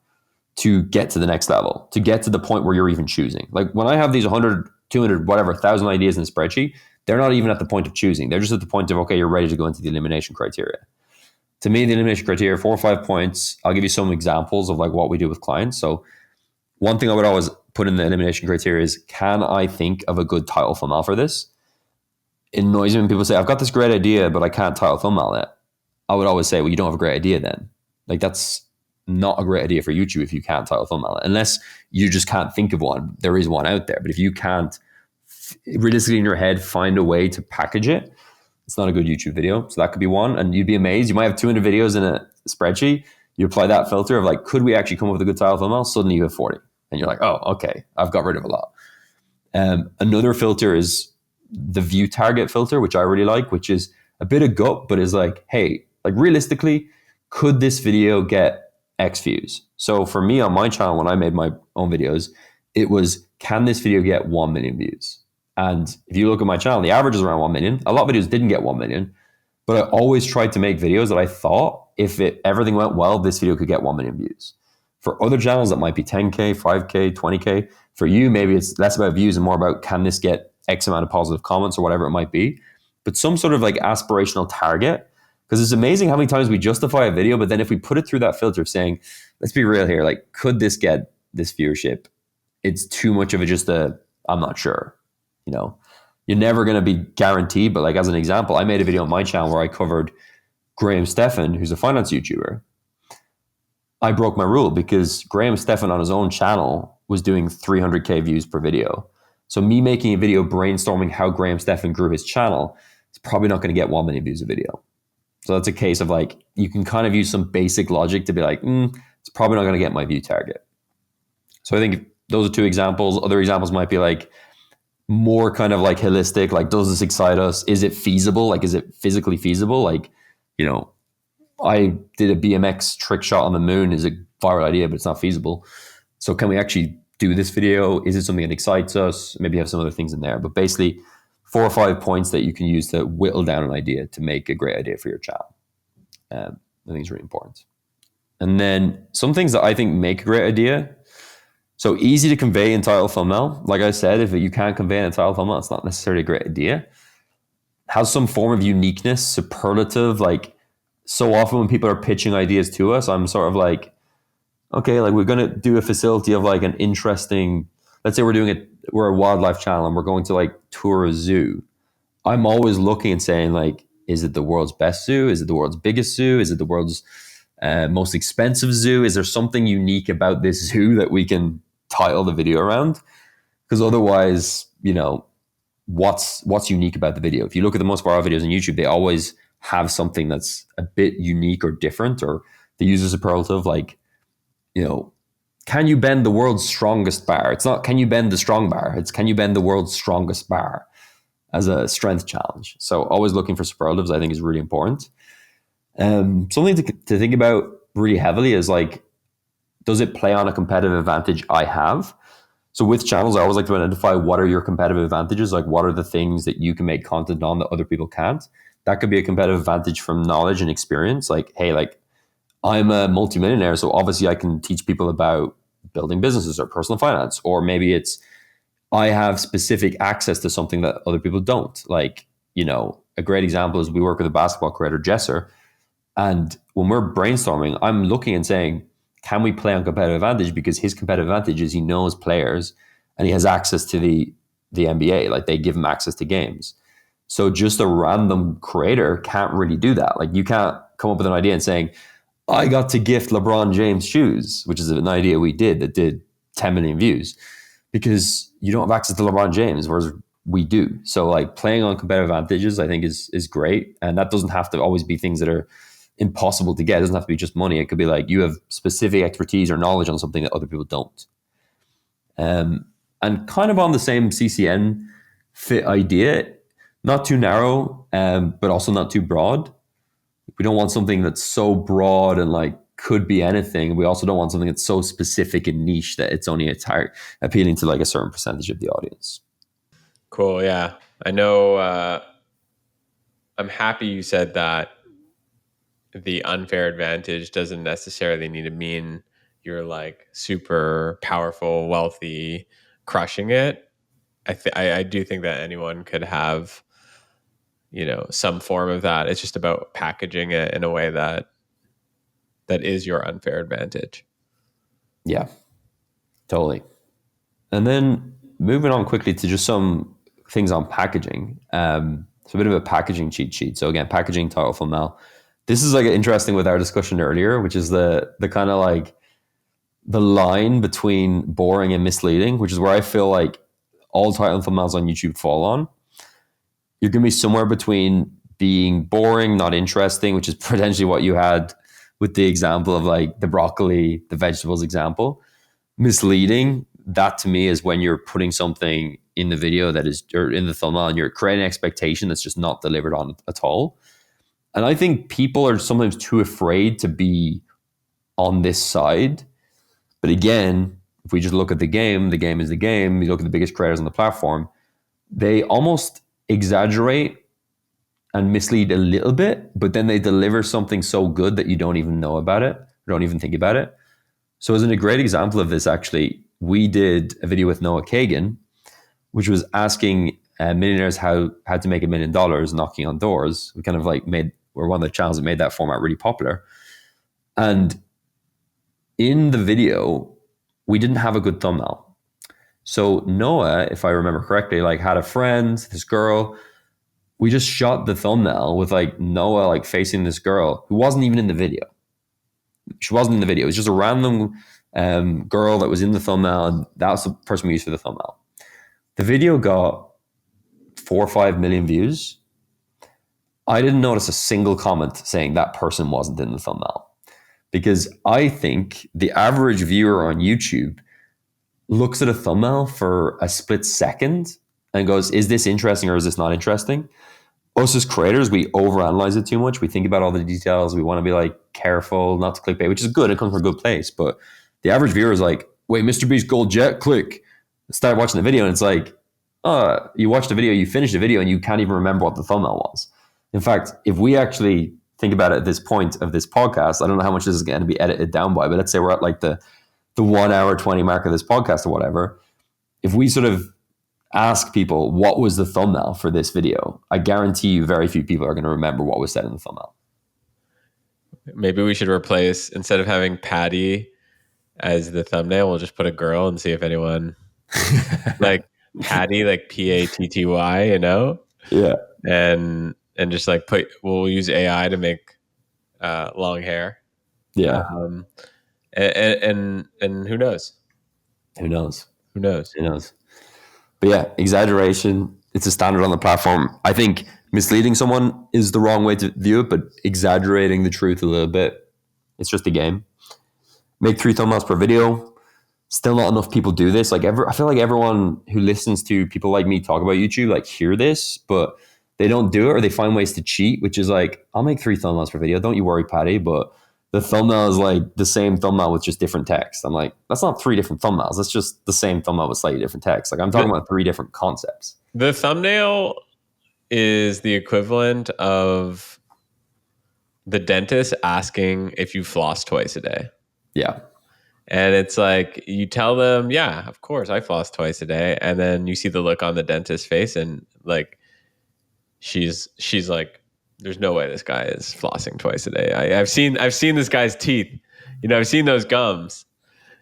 to get to the next level, to get to the point where you're even choosing. Like when I have these 100, 200, whatever, 1,000 ideas in a spreadsheet, they're not even at the point of choosing. They're just at the point of, okay, you're ready to go into the elimination criteria. To me, the elimination criteria, 4 or 5 points. I'll give you some examples of like what we do with clients. So one thing I would always put in the elimination criteria is, can I think of a good title thumbnail for this? It annoys me when people say, I've got this great idea, but I can't title thumbnail it. I would always say, well, you don't have a great idea then. Like that's not a great idea for YouTube if you can't title thumbnail it. Unless you just can't think of one, there is one out there. But if you can't realistically in your head find a way to package it, it's not a good YouTube video. So that could be one. And you'd be amazed. You might have 200 videos in a spreadsheet. You apply that filter of like, could we actually come up with a good title thumbnail? Suddenly you have 40. And you're like, oh, okay, I've got rid of a lot. Another filter is the view target filter, which I really like, which is a bit of gut, but is like, hey, like realistically, could this video get X views? So for me on my channel, when I made my own videos, it was, can this video get 1 million views? And if you look at my channel, the average is around 1 million. A lot of videos didn't get 1 million, but I always tried to make videos that I thought if everything went well, this video could get 1 million views. For other channels, that might be 10K, 5K, 20K. For you, maybe it's less about views and more about, can this get X amount of positive comments or whatever it might be. But some sort of like aspirational target, because it's amazing how many times we justify a video, but then if we put it through that filter saying, let's be real here, like, could this get this viewership? It's too much of I'm not sure. You're never going to be guaranteed. But like, as an example, I made a video on my channel where I covered Graham Stephan, who's a finance YouTuber. I broke my rule because Graham Stephan on his own channel was doing 300K views per video. So me making a video brainstorming how Graham Stephan grew his channel, it's probably not going to get 1 million views a video. So that's a case of like, you can kind of use some basic logic to be like, it's probably not going to get my view target. So I think those are 2 examples. Other examples might be like more kind of like holistic, like, does this excite us? Is it feasible? Like, is it physically feasible? Like, I did a BMX trick shot on the moon is a viral idea, but it's not feasible. So can we actually do this video? Is it something that excites us? Maybe have some other things in there. But basically 4 or 5 points that you can use to whittle down an idea to make a great idea for your channel. I think it's really important. And then some things that I think make a great idea. So easy to convey in title thumbnail. Like I said, if you can't convey in a title thumbnail, it's not necessarily a great idea. has some form of uniqueness, superlative. Like, so often when people are pitching ideas to us, I'm sort of like, okay, like we're going to do a facility of like an interesting, let's say we're a wildlife channel and we're going to like tour a zoo. I'm always looking and saying like, is it the world's best zoo? Is it the world's biggest zoo? Is it the world's most expensive zoo? Is there something unique about this zoo that we can title the video around? Because otherwise, what's unique about the video? If you look at the most viral videos on YouTube, they always have something that's a bit unique or different, or they use a superlative like, can you bend the world's strongest bar? It's not can you bend the strong bar, it's can you bend the world's strongest bar as a strength challenge. So always looking for superlatives, I think, is really important. Something to think about really heavily is like, does it play on a competitive advantage I have? So with channels, I always like to identify what are your competitive advantages, like what are the things that you can make content on that other people can't. That could be a competitive advantage from knowledge and experience. Like, hey, like I'm a multimillionaire, so obviously I can teach people about building businesses or personal finance. Or maybe it's I have specific access to something that other people don't. Like, a great example is we work with a basketball creator, Jesser. And when we're brainstorming, I'm looking and saying, can we play on competitive advantage? Because his competitive advantage is he knows players and he has access to the NBA. Like they give him access to games. So just a random creator can't really do that. Like you can't come up with an idea and saying, I got to gift LeBron James shoes, which is an idea we did that did 10 million views, because you don't have access to LeBron James, whereas we do. So like playing on competitive advantages, I think is great. And that doesn't have to always be things that are impossible to get. It doesn't have to be just money. It could be like you have specific expertise or knowledge on something that other people don't. And kind of on the same CCN fit idea, not too narrow, but also not too broad. We don't want something that's so broad and like could be anything. We also don't want something that's so specific and niche that it's only appealing to like a certain percentage of the audience. Cool. Yeah. I know. I'm happy you said that the unfair advantage doesn't necessarily need to mean you're like super powerful, wealthy, crushing it. I do think that anyone could have, some form of that. It's just about packaging it in a way that is your unfair advantage. Yeah, totally. And then moving on quickly to just some things on packaging. So a bit of a packaging cheat sheet. So again, packaging, title, thumbnail. This is like interesting with our discussion earlier, which is the kind of like the line between boring and misleading, which is where I feel like all title and thumbnails on YouTube fall on. You're going to be somewhere between being boring, not interesting, which is potentially what you had with the example of like the broccoli, the vegetables example. Misleading, that to me is when you're putting something in the video that is, or in the thumbnail, and you're creating an expectation that's just not delivered on at all. And I think people are sometimes too afraid to be on this side. But again, if we just look at the game is the game. You look at the biggest creators on the platform, they almost exaggerate and mislead a little bit, but then they deliver something so good that you don't even know about it, don't even think about it. So as a great example of this, actually, we did a video with Noah Kagan, which was asking millionaires how to make $1 million knocking on doors. We kind of like we're one of the channels that made that format really popular. And in the video, we didn't have a good thumbnail. So Noah, if I remember correctly, like had a friend, this girl. We just shot the thumbnail with like Noah like facing this girl who wasn't even in the video. She wasn't in the video. It was just a random girl that was in the thumbnail, and that was the person we used for the thumbnail. The video got 4 or 5 million views. I didn't notice a single comment saying that person wasn't in the thumbnail, because I think the average viewer on YouTube looks at a thumbnail for a split second and goes, is this interesting or is this not interesting? Us as creators, we overanalyze it too much. We think about all the details. We want to be like careful not to clickbait, which is good. It comes from a good place. But the average viewer is like, wait, MrBeast Gold Jet, click. Start watching the video, and it's like, you watch the video, you finish the video, and you can't even remember what the thumbnail was. In fact, if we actually think about it at this point of this podcast, I don't know how much this is going to be edited down by, but let's say we're at like the 1 hour 20 mark of this podcast or whatever. If we sort of ask people, what was the thumbnail for this video? I guarantee you very few people are going to remember what was said in the thumbnail. Maybe we should replace, instead of having Paddy as the thumbnail, we'll just put a girl and see if anyone like Paddy, like Patty, you know? Yeah. And just like we'll use AI to make long hair. Yeah. And who knows? Who knows? Who knows? Who knows? But yeah, exaggeration, it's a standard on the platform. I think misleading someone is the wrong way to view it, but exaggerating the truth a little bit, it's just a game. Make 3 thumbnails per video. Still not enough people do this. Like I feel like everyone who listens to people like me talk about YouTube, like hear this, but they don't do it, or they find ways to cheat, which is like, I'll make 3 thumbnails per video. Don't you worry, Paddy. But the thumbnail is like the same thumbnail with just different text. I'm like, that's not 3 different thumbnails. That's just the same thumbnail with slightly different text. Like I'm talking about 3 different concepts. The thumbnail is the equivalent of the dentist asking if you floss twice a day. Yeah. And it's like, you tell them, yeah, of course, I floss twice a day. And then you see the look on the dentist's face, and like, she's like, there's no way this guy is flossing twice a day. I've seen this guy's teeth. You know, I've seen those gums.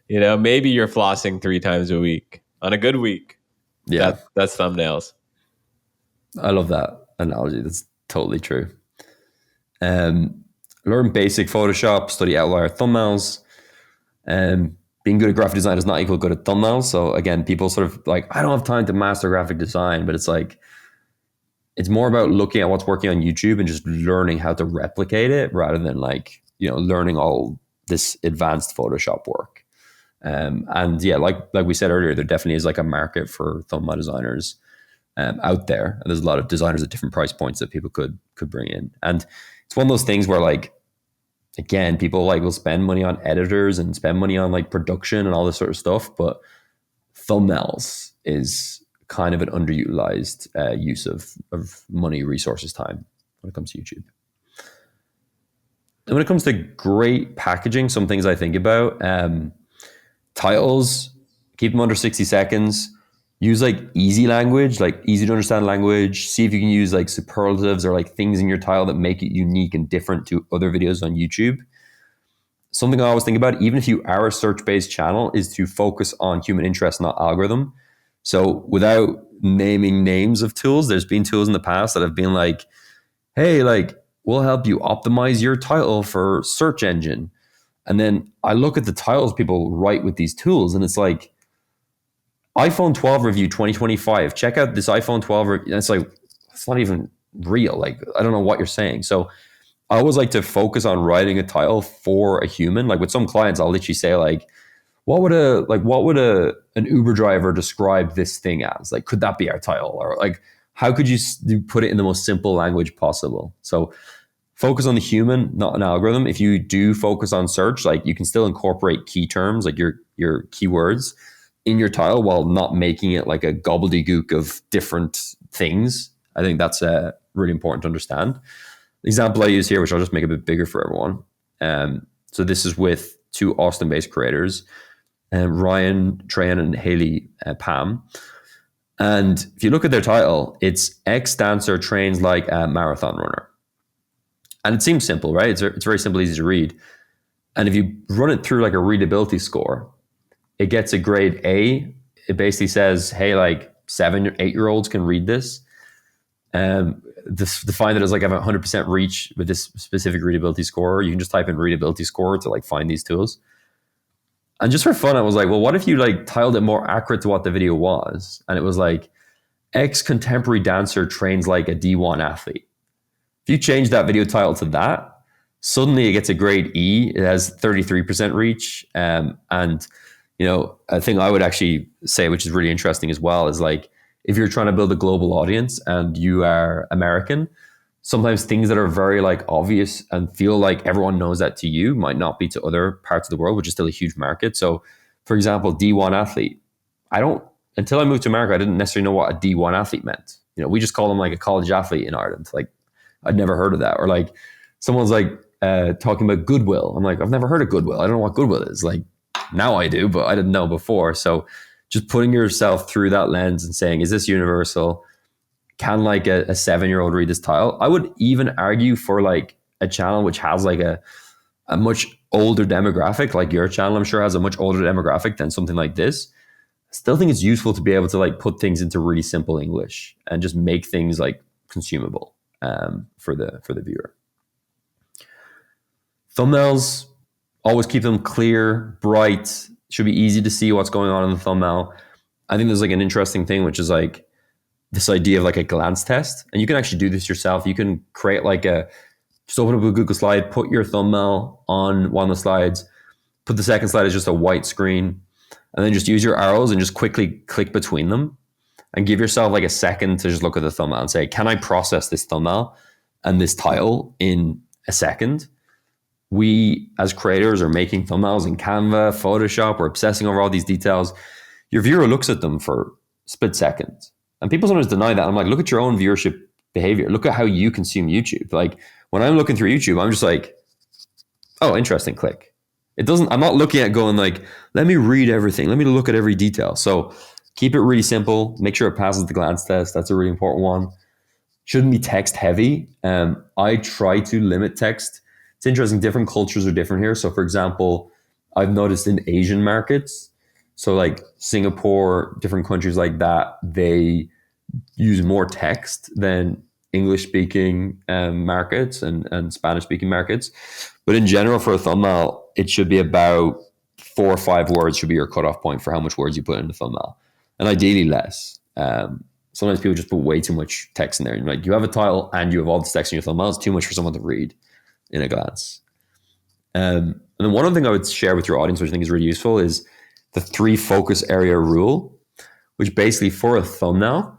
You know, maybe you're flossing 3 times a week on a good week. Yeah. That's thumbnails. I love that analogy. That's totally true. Learn basic Photoshop, study outlier thumbnails. Being good at graphic design is not equal good at thumbnails. So again, people sort of like, I don't have time to master graphic design, but it's like, it's more about looking at what's working on YouTube and just learning how to replicate it rather than like, you know, learning all this advanced Photoshop work. And yeah, like we said earlier, there definitely is like a market for thumbnail designers out there. And there's a lot of designers at different price points that people could bring in. And it's one of those things where like, again, people like will spend money on editors and spend money on like production and all this sort of stuff, but thumbnails is kind of an underutilized use of money, resources, time when it comes to YouTube. And when it comes to great packaging, some things I think about, titles, keep them under 60 seconds. Use like easy language, like easy to understand language. See if you can use like superlatives or like things in your title that make it unique and different to other videos on YouTube. Something I always think about, even if you are a search-based channel, is to focus on human interest, not algorithm. So without naming names of tools, there's been tools in the past that have been like, hey, like we'll help you optimize your title for search engine. And then I look at the titles people write with these tools and it's like, iPhone 12 review 2025. Check out this iPhone 12 review. And it's like, it's not even real. Like, I don't know what you're saying. So I always like to focus on writing a title for a human. Like with some clients, I'll literally say like, what would an Uber driver describe this thing as? Like, could that be our title? Or like, how could you put it in the most simple language possible? So focus on the human, not an algorithm. If you do focus on search, like you can still incorporate key terms, like your keywords in your title while not making it like a gobbledygook of different things. I think that's really important to understand. The example I use here, which I'll just make a bit bigger for everyone. So this is with 2 Austin-based creators, Ryan Trahan and Haley Pam. And if you look at their title, it's ex-dancer trains like a marathon runner. And it seems simple, right? It's very simple, easy to read. And if you run it through like a readability score, it gets a grade A. It basically says, hey, like 7 or 8-year-olds can read this. Define it as like I have 100% reach with this specific readability score. You can just type in readability score to like find these tools. And just for fun, I was like, well, what if you like tiled it more accurate to what the video was? And it was like, ex-contemporary dancer trains like a D1 athlete. If you change that video title to that, suddenly it gets a grade E. It has 33% reach. And you know, a thing I would actually say, which is really interesting as well, is like, if you're trying to build a global audience and you are American, sometimes things that are very like obvious and feel like everyone knows that to you might not be to other parts of the world, which is still a huge market. So for example, D1 athlete, until I moved to America, I didn't necessarily know what a D1 athlete meant. You know, we just call them like a college athlete in Ireland. Like I'd never heard of that. Or like someone's like talking about goodwill. I'm like, I've never heard of goodwill. I don't know what goodwill is. Like now I do, but I didn't know before. So just putting yourself through that lens and saying, is this universal? Can like a 7-year-old read this title? I would even argue for like a channel which has like a much older demographic, like your channel, I'm sure has a much older demographic than something like this. I still think it's useful to be able to like put things into really simple English and just make things like consumable for the viewer. Thumbnails, always keep them clear, bright. Should be easy to see what's going on in the thumbnail. I think there's like an interesting thing, which is like this idea of like a glance test. And you can actually do this yourself. You can create like just open up a Google slide, put your thumbnail on one of the slides, put the second slide as just a white screen, and then just use your arrows and just quickly click between them and give yourself like a second to just look at the thumbnail and say, can I process this thumbnail and this title in a second? We as creators are making thumbnails in Canva, Photoshop, we're obsessing over all these details. Your viewer looks at them for split seconds. And people sometimes deny that. I'm like, look at your own viewership behavior. Look at how you consume YouTube. Like when I'm looking through YouTube, I'm just like, oh, interesting, click. I'm not looking at going like, let me read everything. Let me look at every detail. So keep it really simple. Make sure it passes the glance test. That's a really important one. Shouldn't be text heavy. I try to limit text. It's interesting. Different cultures are different here. So for example, I've noticed in Asian markets, so like Singapore, different countries like that, they use more text than English speaking markets and Spanish speaking markets. But in general, for a thumbnail, it should be about 4 or 5 words should be your cutoff point for how much words you put in the thumbnail, and ideally less. Sometimes people just put way too much text in there. Like you have a title and you have all this text in your thumbnail. It's too much for someone to read in a glance. And then one other thing I would share with your audience, which I think is really useful, is the 3 focus area rule, which basically for a thumbnail,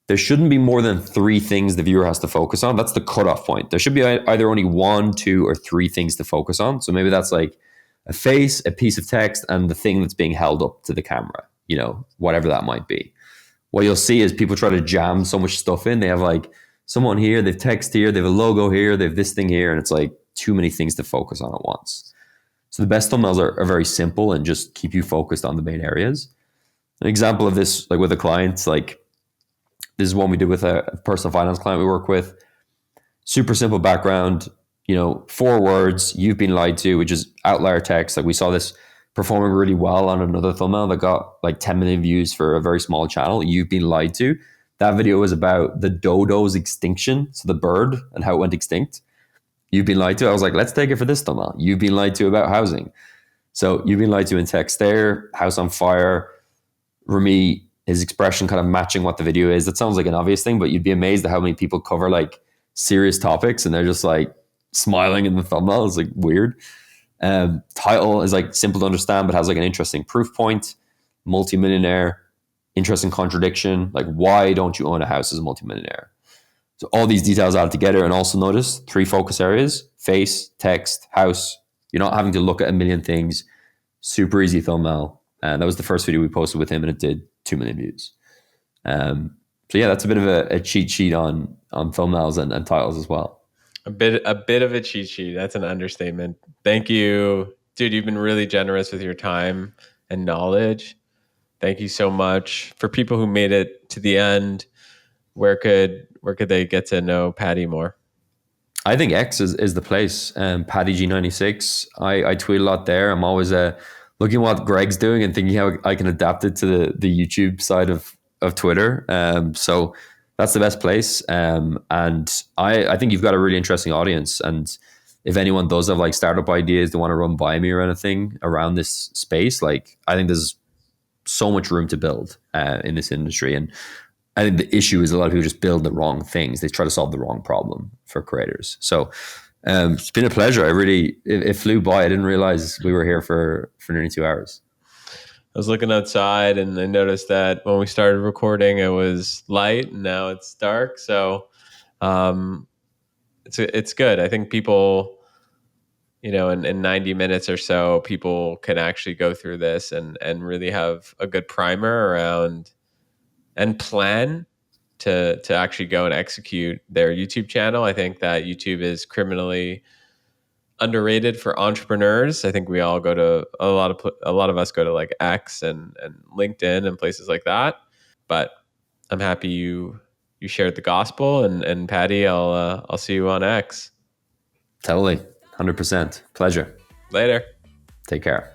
there shouldn't be more than 3 things the viewer has to focus on. That's the cutoff point. There should be either only 1, 2, or 3 things to focus on. So maybe that's like a face, a piece of text, and the thing that's being held up to the camera, whatever that might be. What you'll see is people try to jam so much stuff in. They have like someone here, they've text here, they have a logo here, they have this thing here, and it's like too many things to focus on at once. So the best thumbnails are very simple and just keep you focused on the main areas. An example of this, like with a client, like this is one we did with a personal finance client we work with. Super simple background, 4 words, you've been lied to, which is outlier text. Like we saw this performing really well on another thumbnail that got like 10 million views for a very small channel. You've been lied to. That video was about the dodo's extinction, so the bird and how it went extinct. You've been lied to. I was like, let's take it for this thumbnail. You've been lied to about housing. So you've been lied to in text there, house on fire. Remy, his expression kind of matching what the video is. That sounds like an obvious thing, but you'd be amazed at how many people cover like serious topics and they're just like smiling in the thumbnail. It's like weird. Title is like simple to understand, but has like an interesting proof point. Multimillionaire, interesting contradiction. Like, why don't you own a house as a multimillionaire? So all these details added together, and also notice 3 focus areas: face, text, house. You're not having to look at a million things. Super easy thumbnail. And that was the first video we posted with him, and it did 2 million views. So yeah, that's a bit of a cheat sheet on thumbnails and titles as well. A bit of a cheat sheet. That's an understatement. Thank you, dude. You've been really generous with your time and knowledge. Thank you so much. For people who made it to the end, where could they get to know Paddy more? I think X is the place. Paddy G96. I tweet a lot there. I'm always looking at what Greg's doing and thinking how I can adapt it to the YouTube side of Twitter. So that's the best place. And I think you've got a really interesting audience. And if anyone does have like startup ideas, they want to run by me or anything around this space, like I think there's so much room to build in this industry. And I think the issue is a lot of people just build the wrong things. They try to solve the wrong problem for creators. So it's been a pleasure. It flew by. I didn't realize we were here for nearly 2 hours. I was looking outside and I noticed that when we started recording, it was light and now it's dark. So it's good. I think people, in 90 minutes or so, people can actually go through this and really have a good primer around and plan to actually go and execute their YouTube channel. I think that YouTube is criminally underrated for entrepreneurs. I think we all go to a lot of us go to like X and LinkedIn and places like that. But I'm happy you shared the gospel, and Paddy, I'll see you on X. Totally. 100%. Pleasure. Later. Take care.